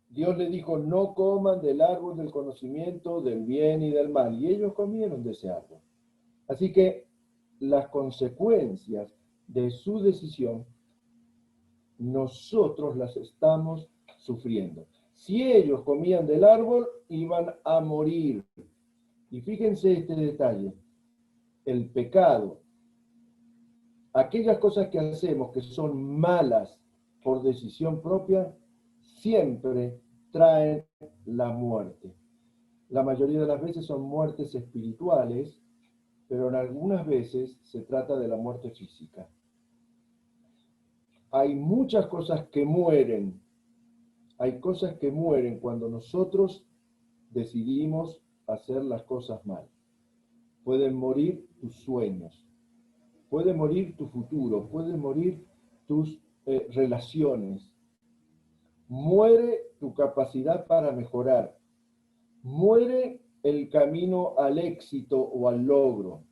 Dios le dijo, no coman del árbol del conocimiento del bien y del mal. Y ellos comieron de ese árbol. Así que las consecuencias de su decisión, nosotros las estamos sufriendo. Si ellos comían del árbol, iban a morir. Y fíjense este detalle. El pecado, aquellas cosas que hacemos que son malas por decisión propia, siempre traen la muerte. La mayoría de las veces son muertes espirituales, pero en algunas veces se trata de la muerte física. Hay muchas cosas que mueren. Hay cosas que mueren cuando nosotros decidimos hacer las cosas mal. Pueden morir tus sueños, puede morir tu futuro, pueden morir tus relaciones. Muere tu capacidad para mejorar. Muere el camino al éxito o al logro.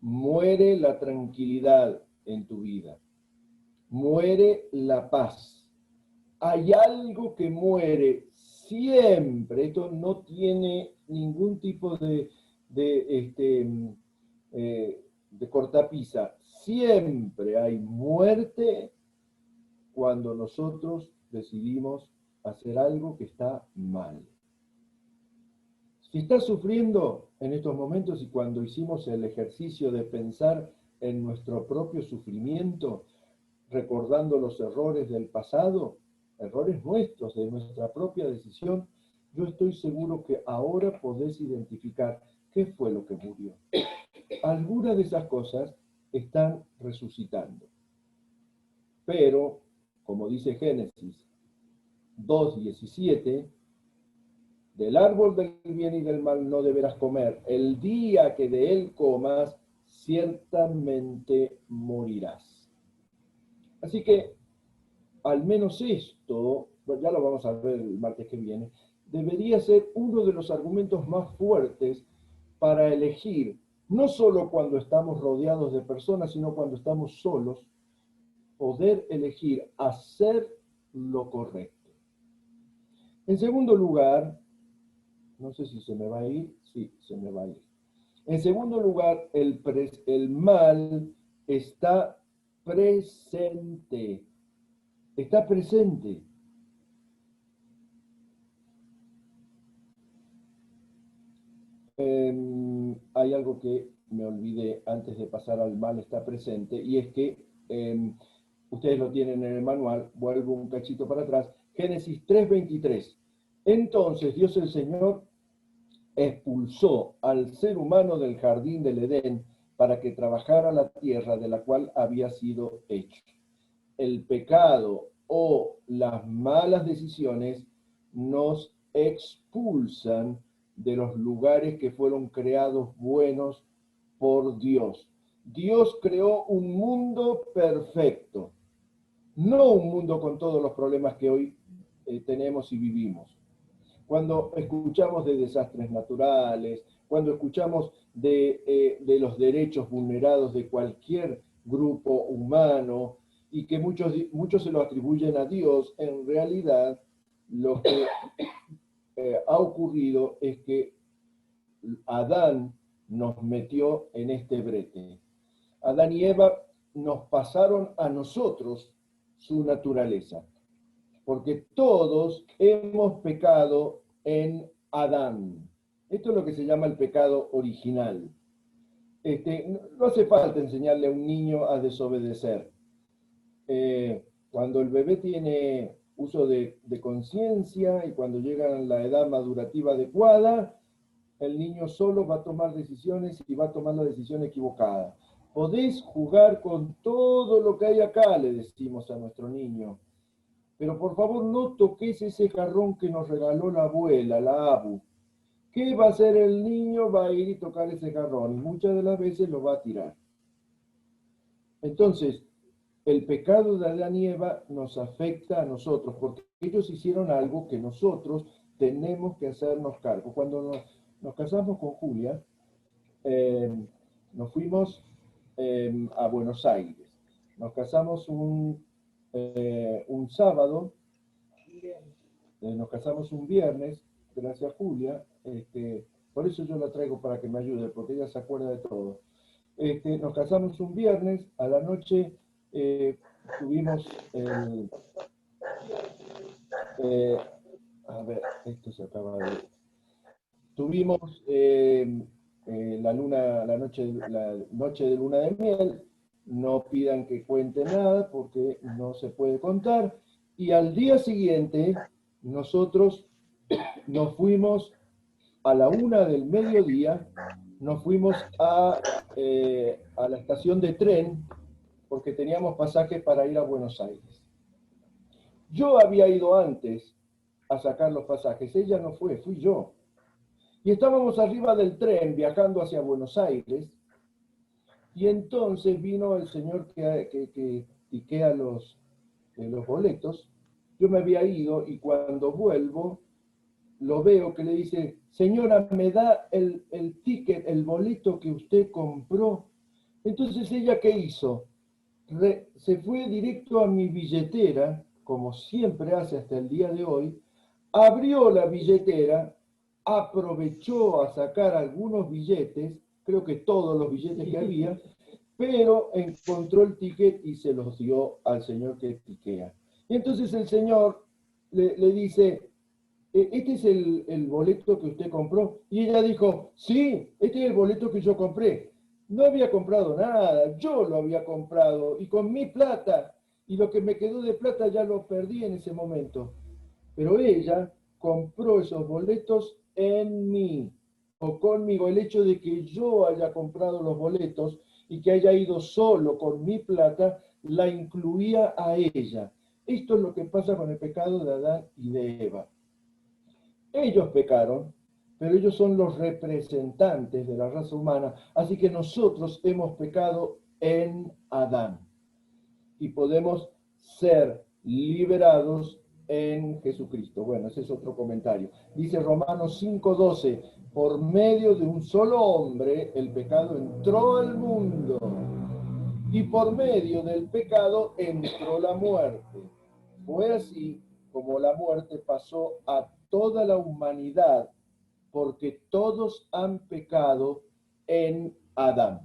Muere la tranquilidad en tu vida. Muere la paz. Hay algo que muere siempre. Esto no tiene ningún tipo de cortapisa. Siempre hay muerte cuando nosotros decidimos hacer algo que está mal. Si estás sufriendo en estos momentos y cuando hicimos el ejercicio de pensar en nuestro propio sufrimiento, recordando los errores del pasado, errores nuestros, de nuestra propia decisión, yo estoy seguro que ahora podés identificar qué fue lo que murió. Algunas de esas cosas están resucitando. Pero, como dice Génesis 2:17, del árbol del bien y del mal no deberás comer. El día que de él comas, ciertamente morirás. Así que, al menos esto, ya lo vamos a ver el martes que viene, debería ser uno de los argumentos más fuertes para elegir, no solo cuando estamos rodeados de personas, sino cuando estamos solos, poder elegir hacer lo correcto. En segundo lugar, no sé si se me va a ir, sí, se me va a ir. En segundo lugar, el mal está presente. Está presente. Hay algo que me olvidé antes de pasar al mal está presente, y es que ustedes lo tienen en el manual, vuelvo un cachito para atrás, Génesis 3:23. Entonces Dios el Señor expulsó al ser humano del jardín del Edén para que trabajara la tierra de la cual había sido hecho. El pecado o las malas decisiones nos expulsan de los lugares que fueron creados buenos por Dios. Dios creó un mundo perfecto, no un mundo con todos los problemas que hoy tenemos y vivimos. Cuando escuchamos de desastres naturales, cuando escuchamos de los derechos vulnerados de cualquier grupo humano y que muchos se lo atribuyen a Dios. En realidad, lo que ha ocurrido es que Adán nos metió en este brete. Adán y Eva nos pasaron a nosotros su naturaleza, porque todos hemos pecado en Adán. Esto es lo que se llama el pecado original. No hace falta enseñarle a un niño a desobedecer. Cuando el bebé tiene uso de conciencia y cuando llega a la edad madurativa adecuada, el niño solo va a tomar decisiones y va a tomar la decisión equivocada. Podés jugar con todo lo que hay acá, le decimos a nuestro niño, pero por favor no toques ese jarrón que nos regaló la abuela, la Abu. ¿Qué va a hacer el niño? Va a ir y tocar ese jarrón y muchas de las veces lo va a tirar. Entonces, el pecado de Adán y Eva nos afecta a nosotros porque ellos hicieron algo que nosotros tenemos que hacernos cargo. Cuando nos casamos con Julia, nos fuimos a Buenos Aires. Nos casamos un sábado, nos casamos un viernes, gracias a Julia. Por eso yo la traigo para que me ayude, porque ella se acuerda de todo. Nos casamos un viernes, a la noche tuvimos a ver, esto se acaba de... Tuvimos la noche de luna de miel. No pidan que cuente nada porque no se puede contar. Y al día siguiente nosotros nos fuimos a la 1 del mediodía, nos fuimos a la estación de tren porque teníamos pasaje para ir a Buenos Aires. Yo había ido antes a sacar los pasajes, ella no fue, fui yo. Y estábamos arriba del tren viajando hacia Buenos Aires y entonces vino el señor que tiquea los boletos. Yo me había ido y cuando vuelvo lo veo que le dice: señora, ¿me da el ticket, el boleto que usted compró? Entonces ella, ¿qué hizo? Se fue directo a mi billetera, como siempre hace hasta el día de hoy, abrió la billetera, aprovechó a sacar algunos billetes, creo que todos los billetes que había, pero encontró el ticket y se los dio al señor que tiquea. Y entonces el señor le dice: ¿este es el boleto que usted compró? Y ella dijo: sí, este es el boleto que yo compré. No había comprado nada, yo lo había comprado y con mi plata, y lo que me quedó de plata ya lo perdí en ese momento. Pero ella compró esos boletos en mí, o conmigo. El hecho de que yo haya comprado los boletos y que haya ido solo con mi plata, la incluía a ella. Esto es lo que pasa con el pecado de Adán y de Eva. Ellos pecaron, pero ellos son los representantes de la raza humana, así que nosotros hemos pecado en Adán y podemos ser liberados en Jesucristo. Bueno, ese es otro comentario. Dice Romanos 5:12, por medio de un solo hombre el pecado entró al mundo y por medio del pecado entró la muerte. Fue así como la muerte pasó a toda la humanidad, porque todos han pecado en Adán.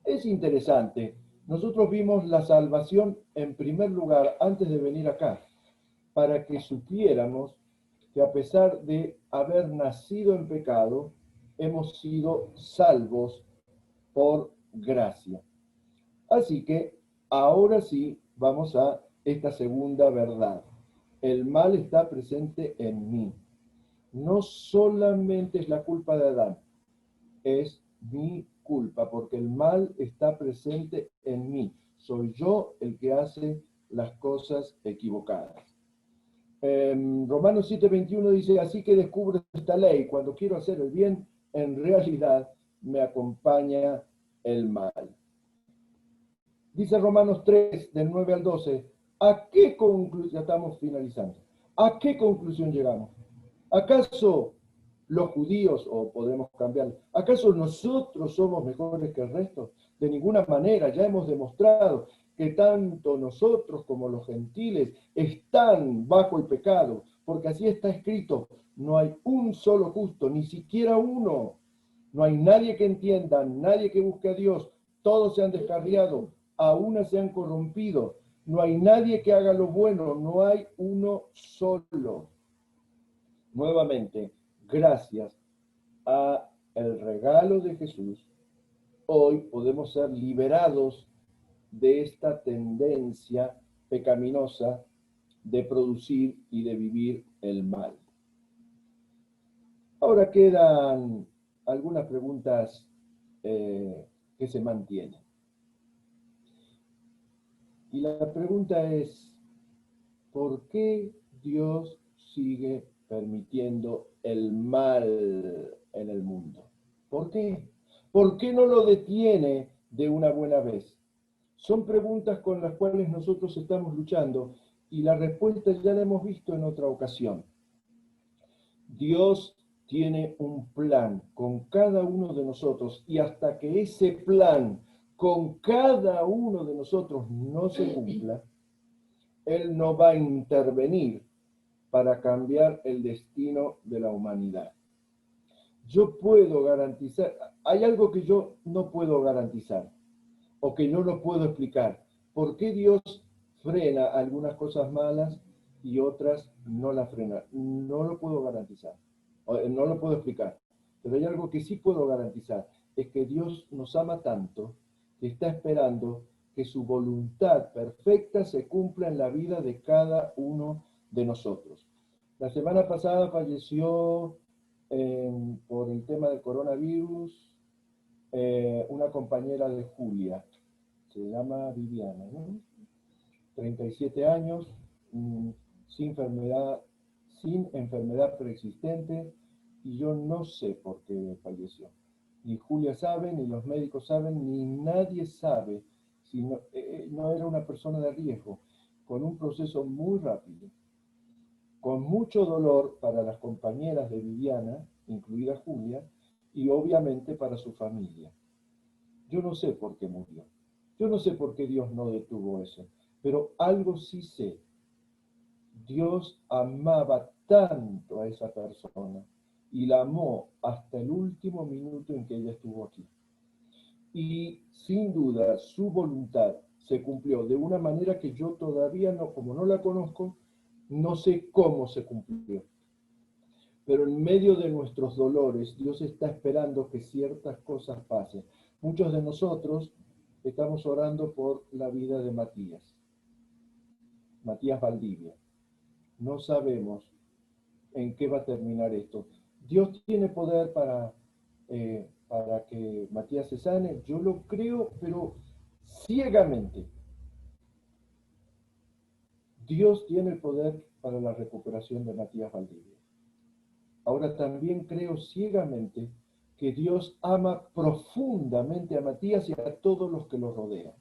Es interesante, nosotros vimos la salvación en primer lugar antes de venir acá, para que supiéramos que a pesar de haber nacido en pecado, hemos sido salvos por gracia. Así que ahora sí vamos a esta segunda verdad. El mal está presente en mí. No solamente es la culpa de Adán, es mi culpa, porque el mal está presente en mí. Soy yo el que hace las cosas equivocadas. Romanos 7:21 dice: así que descubro esta ley, cuando quiero hacer el bien, en realidad me acompaña el mal. Dice Romanos 3, del 9 al 12, ¿a qué conclusión? Ya estamos finalizando. ¿A qué conclusión llegamos? ¿Acaso los judíos, o podemos cambiar, ¿acaso nosotros somos mejores que el resto? De ninguna manera, ya hemos demostrado que tanto nosotros como los gentiles están bajo el pecado, porque así está escrito, no hay un solo justo, ni siquiera uno. No hay nadie que entienda, nadie que busque a Dios, todos se han descarriado, a una se han corrompido, no hay nadie que haga lo bueno, no hay uno solo. Nuevamente, gracias a el regalo de Jesús, hoy podemos ser liberados de esta tendencia pecaminosa de producir y de vivir el mal. Ahora quedan algunas preguntas que se mantienen. Y la pregunta es, ¿por qué Dios sigue permitiendo el mal en el mundo? ¿Por qué? ¿Por qué no lo detiene de una buena vez? Son preguntas con las cuales nosotros estamos luchando y la respuesta ya la hemos visto en otra ocasión. Dios tiene un plan con cada uno de nosotros y hasta que ese plan con cada uno de nosotros no se cumpla, Él no va a intervenir para cambiar el destino de la humanidad. Yo puedo garantizar, hay algo que yo no puedo garantizar o que yo no puedo explicar. ¿Por qué Dios frena algunas cosas malas y otras no las frena? No lo puedo garantizar, no lo puedo explicar. Pero hay algo que sí puedo garantizar, es que Dios nos ama tanto que está esperando que su voluntad perfecta se cumpla en la vida de cada uno de nosotros. La semana pasada falleció por el tema del coronavirus una compañera de Julia, se llama Viviana, ¿no? 37 años, sin enfermedad preexistente, y yo no sé por qué falleció. Ni Julia sabe, ni los médicos saben, ni nadie sabe. Si no, no era una persona de riesgo, con un proceso muy rápido, con mucho dolor para las compañeras de Viviana, incluida Julia, y obviamente para su familia. Yo no sé por qué murió. Yo no sé por qué Dios no detuvo eso, pero algo sí sé. Dios amaba tanto a esa persona y la amó hasta el último minuto en que ella estuvo aquí. Y sin duda su voluntad se cumplió de una manera que yo todavía no, como no la conozco, no sé cómo se cumplió. Pero en medio de nuestros dolores, Dios está esperando que ciertas cosas pasen. Muchos de nosotros estamos orando por la vida de Matías Valdivia. No sabemos en qué va a terminar esto. Dios tiene poder para que Matías se sane, yo lo creo, pero ciegamente. Dios tiene el poder para la recuperación de Matías Valdivia. Ahora también creo ciegamente que Dios ama profundamente a Matías y a todos los que lo rodean.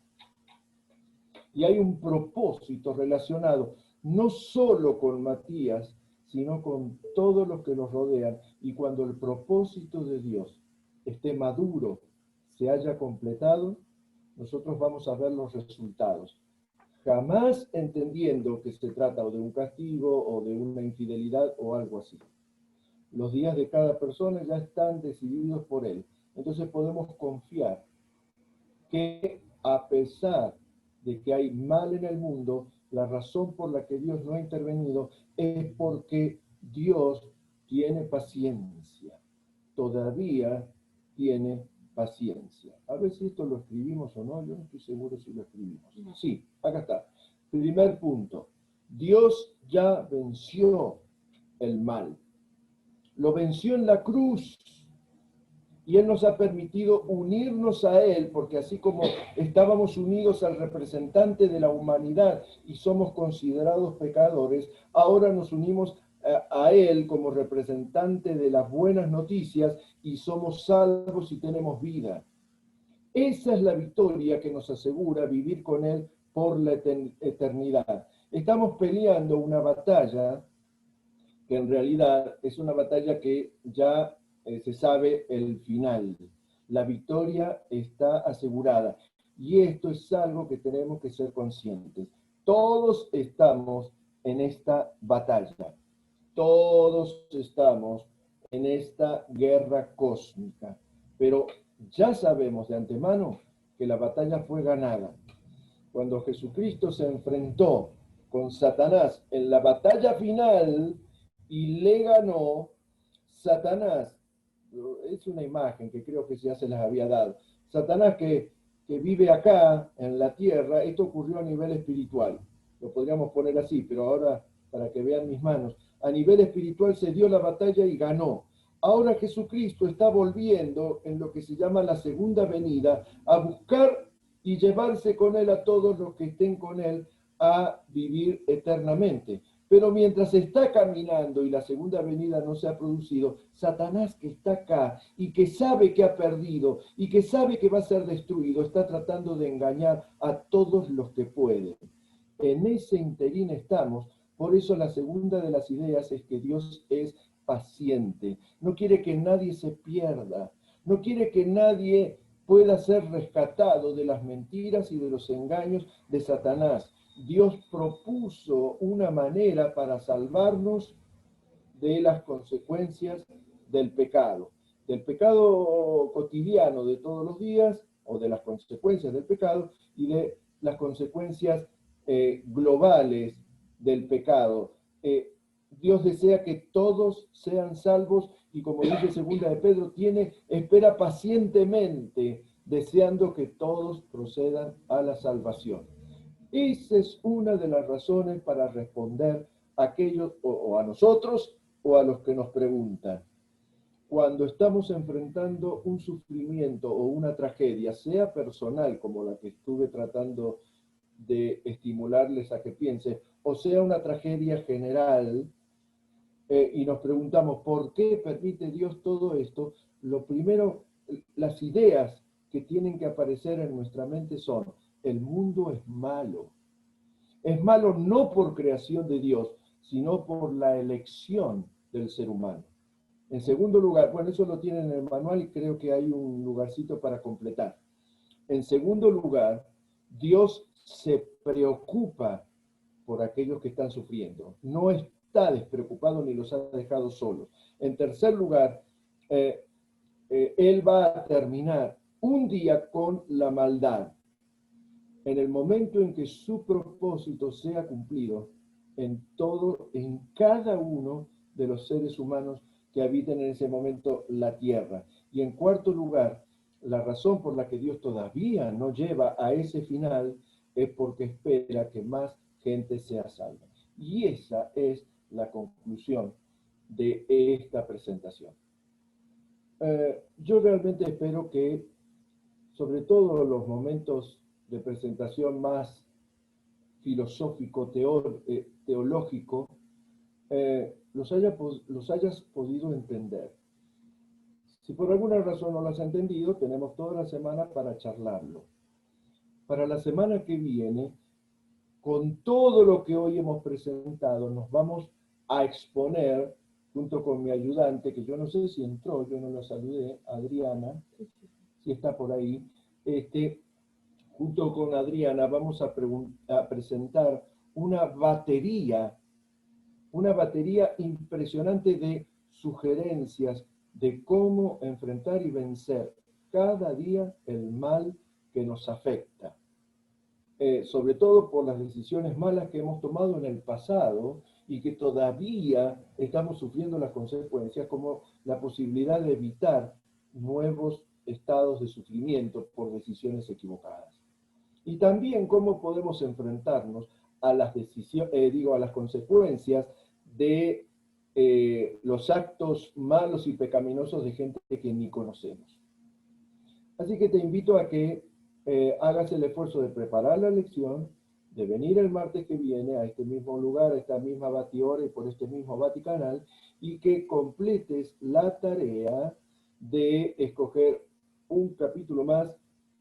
Y hay un propósito relacionado no solo con Matías, sino con todos los que los rodean. Y cuando el propósito de Dios esté maduro, se haya completado, nosotros vamos a ver los resultados. Jamás entendiendo que se trata o de un castigo o de una infidelidad o algo así. Los días de cada persona ya están decididos por Él. Entonces podemos confiar que a pesar de que hay mal en el mundo, la razón por la que Dios no ha intervenido es porque Dios tiene paciencia. Todavía tiene paciencia. A ver si esto lo escribimos o no, yo no estoy seguro si lo escribimos. Sí, acá está. Primer punto. Dios ya venció el mal. Lo venció en la cruz. Y Él nos ha permitido unirnos a Él, porque así como estábamos unidos al representante de la humanidad y somos considerados pecadores, ahora nos unimos a Él como representante de las buenas noticias y somos salvos y tenemos vida. Esa es la victoria que nos asegura vivir con Él por la eternidad. Estamos peleando una batalla que en realidad es una batalla que ya se sabe el final. La victoria está asegurada. Y esto es algo que tenemos que ser conscientes. Todos estamos en esta batalla. Todos estamos en esta guerra cósmica. Pero ya sabemos de antemano que la batalla fue ganada. Cuando Jesucristo se enfrentó con Satanás en la batalla final y le ganó, Satanás, es una imagen que creo que ya se las había dado, Satanás que vive acá en la tierra, esto ocurrió a nivel espiritual, lo podríamos poner así, pero ahora para que vean mis manos, a nivel espiritual se dio la batalla y ganó. Ahora Jesucristo está volviendo en lo que se llama la segunda venida a buscar y llevarse con él a todos los que estén con él a vivir eternamente. Pero mientras está caminando y la segunda venida no se ha producido, Satanás, que está acá y que sabe que ha perdido y que sabe que va a ser destruido, está tratando de engañar a todos los que pueden. En ese interín estamos. Por eso la segunda de las ideas es que Dios es paciente. No quiere que nadie se pierda. No quiere que nadie pueda ser rescatado de las mentiras y de los engaños de Satanás. Dios propuso una manera para salvarnos de las consecuencias del pecado cotidiano de todos los días, o de las consecuencias del pecado, y de las consecuencias globales del pecado. Dios desea que todos sean salvos y, como dice segunda de Pedro, espera pacientemente, deseando que todos procedan a la salvación. Esa es una de las razones para responder a aquellos, o a nosotros, o a los que nos preguntan. Cuando estamos enfrentando un sufrimiento o una tragedia, sea personal, como la que estuve tratando de estimularles a que piensen, o sea una tragedia general, y nos preguntamos, ¿por qué permite Dios todo esto? Lo primero, las ideas que tienen que aparecer en nuestra mente son, el mundo es malo. Es malo no por creación de Dios, sino por la elección del ser humano. En segundo lugar, bueno, eso lo tienen en el manual y creo que hay un lugarcito para completar. En segundo lugar, Dios se preocupa por aquellos que están sufriendo. No está despreocupado ni los ha dejado solos. En tercer lugar, Él va a terminar un día con la maldad. En el momento en que su propósito sea cumplido en cada uno de los seres humanos que habiten en ese momento la tierra. Y en cuarto lugar, la razón por la que Dios todavía no lleva a ese final es porque espera que más gente sea salva. Y esa es la conclusión de esta presentación. Yo realmente espero que, sobre todo los momentos de presentación más filosófico, teológico, los hayas podido entender. Si por alguna razón no lo has entendido, tenemos toda la semana para charlarlo. Para la semana que viene, con todo lo que hoy hemos presentado, nos vamos a exponer, junto con mi ayudante, que yo no sé si entró, yo no la saludé, Adriana, si está por ahí, junto con Adriana vamos a presentar una batería impresionante de sugerencias de cómo enfrentar y vencer cada día el mal que nos afecta. Sobre todo por las decisiones malas que hemos tomado en el pasado y que todavía estamos sufriendo las consecuencias, como la posibilidad de evitar nuevos estados de sufrimiento por decisiones equivocadas. Y también cómo podemos enfrentarnos a las a las consecuencias de los actos malos y pecaminosos de gente que ni conocemos. Así que te invito a que hagas el esfuerzo de preparar la lección, de venir el martes que viene a este mismo lugar, a esta misma batihora y por este mismo Vaticanal, y que completes la tarea de escoger un capítulo más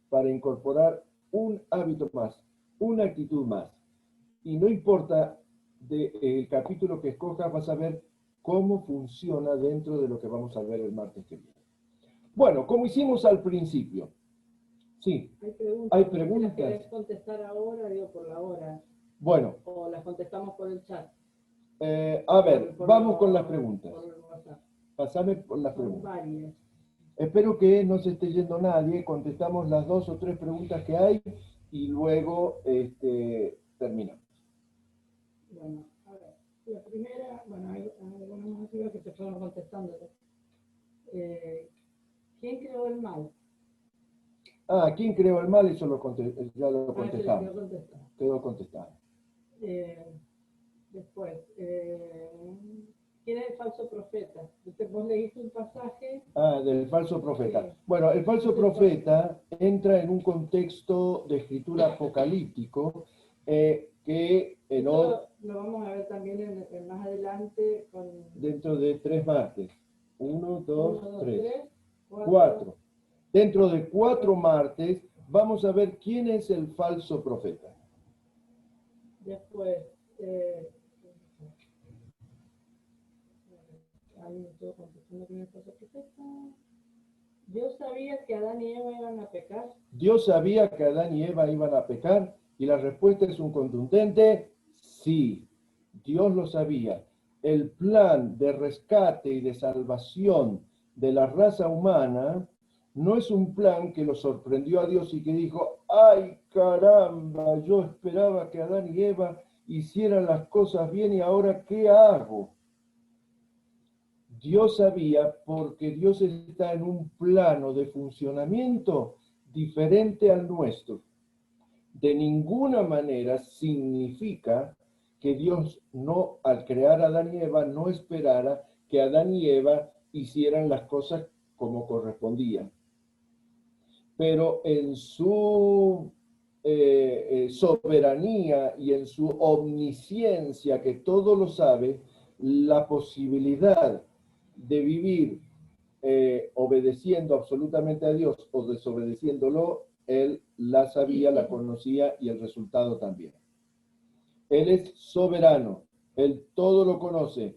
para incorporar un hábito más, una actitud más. Y no importa el capítulo que escojas, vas a ver cómo funciona dentro de lo que vamos a ver el martes que viene. Bueno, como hicimos al principio. Sí, hay preguntas. ¿Querés contestar ahora, digo, por la hora? Bueno. ¿O las contestamos por el chat? A ver, vamos con las preguntas. Pasame por las preguntas. Varias. Espero que no se esté yendo nadie, contestamos las 2 o 3 preguntas que hay y luego terminamos. Bueno, a ver, la primera, bueno, hay algunas más arriba que se fueron contestando. ¿Quién creó el mal? ¿Quién creó el mal? Eso ya lo contestamos. Quedó contestado. Después, ¿quién es el falso profeta? Vos leíste un pasaje. Del falso profeta. Sí. Bueno, el falso profeta entra en un contexto de escritura apocalíptico que lo vamos a ver también más adelante dentro de 3 martes. 1, 2, 3, 4. 4. Dentro de 4 martes vamos a ver quién es el falso profeta. Después, ahí me estoy contestando quién es el falso profeta. ¿Dios sabía que Adán y Eva iban a pecar? ¿Dios sabía que Adán y Eva iban a pecar? Y la respuesta es un contundente sí. Dios lo sabía. El plan de rescate y de salvación de la raza humana no es un plan que lo sorprendió a Dios y que dijo, ¡ay, caramba! Yo esperaba que Adán y Eva hicieran las cosas bien y ahora ¿qué hago? Dios sabía porque Dios está en un plano de funcionamiento diferente al nuestro. De ninguna manera significa que Dios no, al crear a Adán y Eva, no esperara que Adán y Eva hicieran las cosas como correspondían. Pero en su soberanía y en su omnisciencia, que todo lo sabe, la posibilidad de vivir obedeciendo absolutamente a Dios o desobedeciéndolo, Él la sabía, la conocía y el resultado también. Él es soberano, Él todo lo conoce.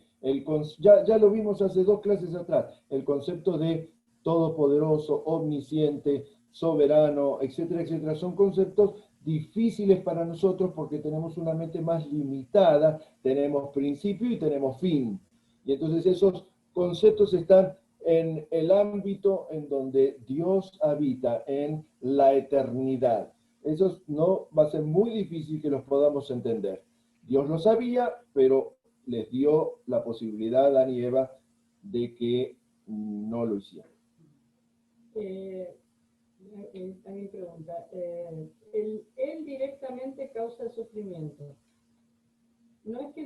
Ya lo vimos hace 2 clases atrás, el concepto de todopoderoso, omnisciente, soberano, etcétera, etcétera, son conceptos difíciles para nosotros porque tenemos una mente más limitada, tenemos principio y tenemos fin. Y entonces esos conceptos están en el ámbito en donde Dios habita, en la eternidad. Eso no va a ser muy difícil que los podamos entender. Dios lo sabía, pero les dio la posibilidad a Adán y Eva de que no lo hicieran. También pregunta, él directamente causa el sufrimiento. No es que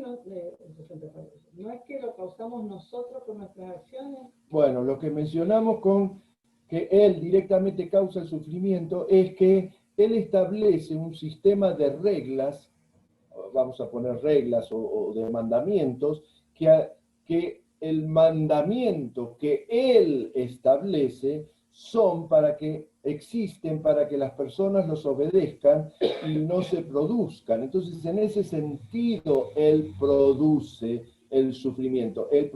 lo causamos nosotros con nuestras acciones. Bueno, lo que mencionamos con que Él directamente causa el sufrimiento es que Él establece un sistema de reglas, vamos a poner reglas o de mandamientos, que el mandamiento que Él establece existen para que las personas los obedezcan y no se produzcan. Entonces, en ese sentido, Él produce el sufrimiento. Él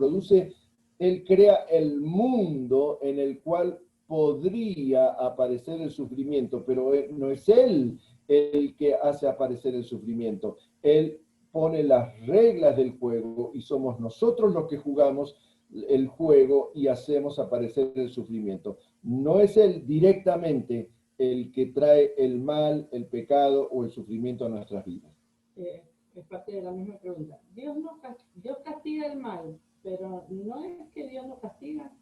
crea el mundo en el cual podría aparecer el sufrimiento, pero no es Él el que hace aparecer el sufrimiento. Él pone las reglas del juego y somos nosotros los que jugamos el juego y hacemos aparecer el sufrimiento. No es Él directamente el que trae el mal, el pecado o el sufrimiento a nuestras vidas. Es parte de la misma pregunta. Dios castiga el mal, pero ¿no es que Dios no castiga?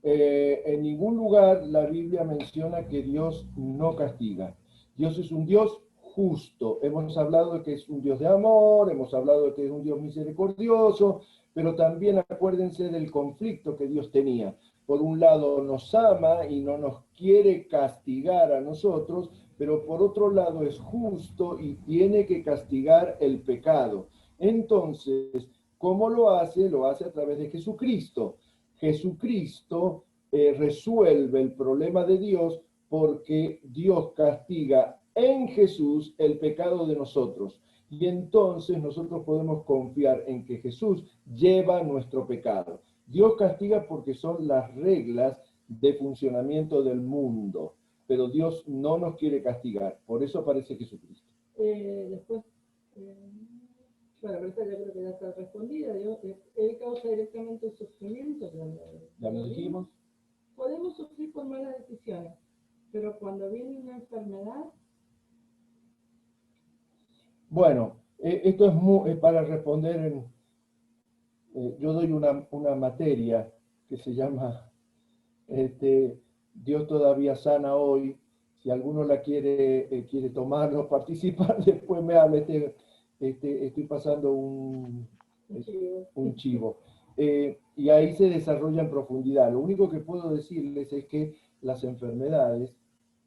En ningún lugar la Biblia menciona que Dios no castiga. Dios es un Dios justo. Hemos hablado de que es un Dios de amor, hemos hablado de que es un Dios misericordioso, pero también acuérdense del conflicto que Dios tenía. Por un lado nos ama y no nos quiere castigar a nosotros, pero por otro lado es justo y tiene que castigar el pecado. Entonces, ¿cómo lo hace? Lo hace a través de Jesucristo. Jesucristo resuelve el problema de Dios porque Dios castiga en Jesús el pecado de nosotros. Y entonces nosotros podemos confiar en que Jesús lleva nuestro pecado. Dios castiga porque son las reglas de funcionamiento del mundo, pero Dios no nos quiere castigar, por eso aparece Jesucristo. Después, bueno, pero esta yo creo que ya está respondida. Él causa directamente el sufrimiento. ¿Ya lo dijimos? Podemos sufrir por malas decisiones, pero cuando viene una enfermedad... Bueno, esto es para responder yo doy una materia que se llama Dios todavía sana hoy. Si alguno la quiere tomar o participar, después me habla. Estoy pasando un chivo. Y ahí se desarrolla en profundidad. Lo único que puedo decirles es que las enfermedades,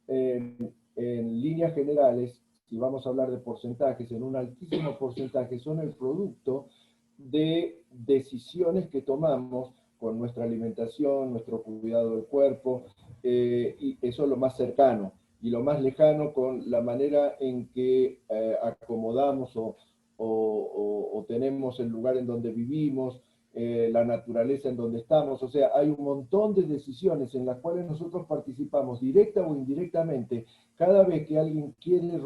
en líneas generales, si vamos a hablar de porcentajes, en un altísimo porcentaje, son el producto de decisiones que tomamos con nuestra alimentación, nuestro cuidado del cuerpo, y eso es lo más cercano. Y lo más lejano con la manera en que acomodamos o tenemos el lugar en donde vivimos, la naturaleza en donde estamos. O sea, hay un montón de decisiones en las cuales nosotros participamos directa o indirectamente. Cada vez que alguien quiere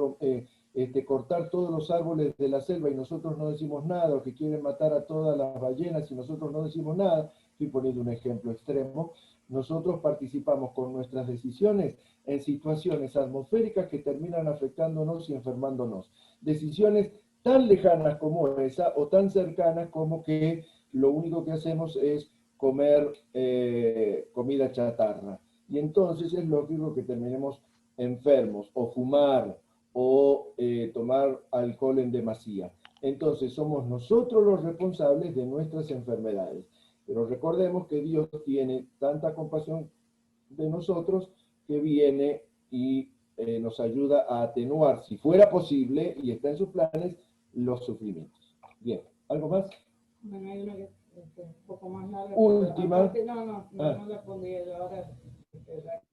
cortar todos los árboles de la selva y nosotros no decimos nada, o que quieren matar a todas las ballenas y nosotros no decimos nada, estoy poniendo un ejemplo extremo, nosotros participamos con nuestras decisiones en situaciones atmosféricas que terminan afectándonos y enfermándonos. Decisiones tan lejanas como esa o tan cercanas como que lo único que hacemos es comer comida chatarra. Y entonces es lógico que terminemos enfermos, o fumar, o tomar alcohol en demasía. Entonces somos nosotros los responsables de nuestras enfermedades. Pero recordemos que Dios tiene tanta compasión de nosotros que viene y nos ayuda a atenuar, si fuera posible, y está en sus planes, los sufrimientos. Bien, ¿algo más? Bueno, hay una que es un poco más larga. Última. Aparte, no la respondí yo ahora.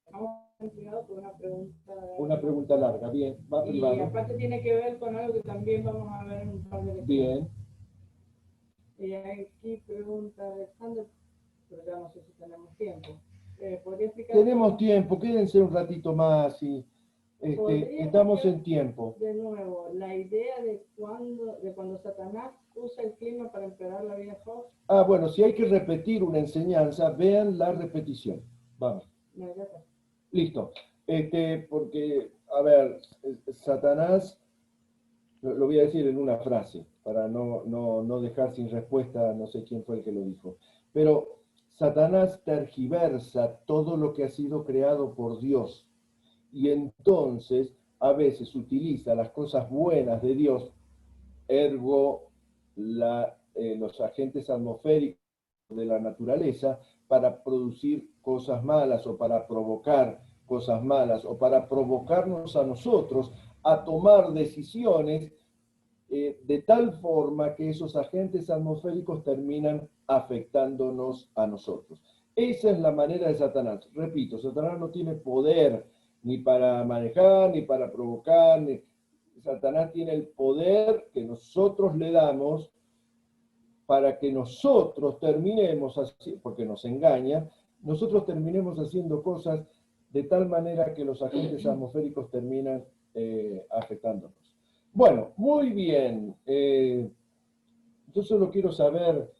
Hemos entregado por una pregunta. Una pregunta larga, bien, va privado. Y aparte tiene que ver con algo que también vamos a ver en un par de lecciones. Bien. Y aquí pregunta Alexander, pero ya no sé si tenemos tiempo. ¿Podría explicar? Tenemos tiempo, quédense un ratito más y estamos en tiempo. De nuevo, la idea de cuando Satanás usa el clima para empeorar la vida de Job. Ah, bueno, si hay que repetir una enseñanza, vean la repetición. Vamos. No, ya está. Listo. Porque, a ver, Satanás, lo voy a decir en una frase, para no dejar sin respuesta, no sé quién fue el que lo dijo. Pero Satanás tergiversa todo lo que ha sido creado por Dios. Y entonces, a veces utiliza las cosas buenas de Dios, ergo los agentes atmosféricos de la naturaleza, para producir cosas malas o para provocar cosas malas o para provocarnos a nosotros a tomar decisiones de tal forma que esos agentes atmosféricos terminan afectándonos a nosotros. Esa es la manera de Satanás. Repito, Satanás no tiene poder ni para manejar, ni para provocar. Satanás tiene el poder que nosotros le damos para que nosotros terminemos así, porque nos engaña, nosotros terminemos haciendo cosas de tal manera que los agentes atmosféricos terminan afectándonos. Bueno, muy bien. Yo solo quiero saber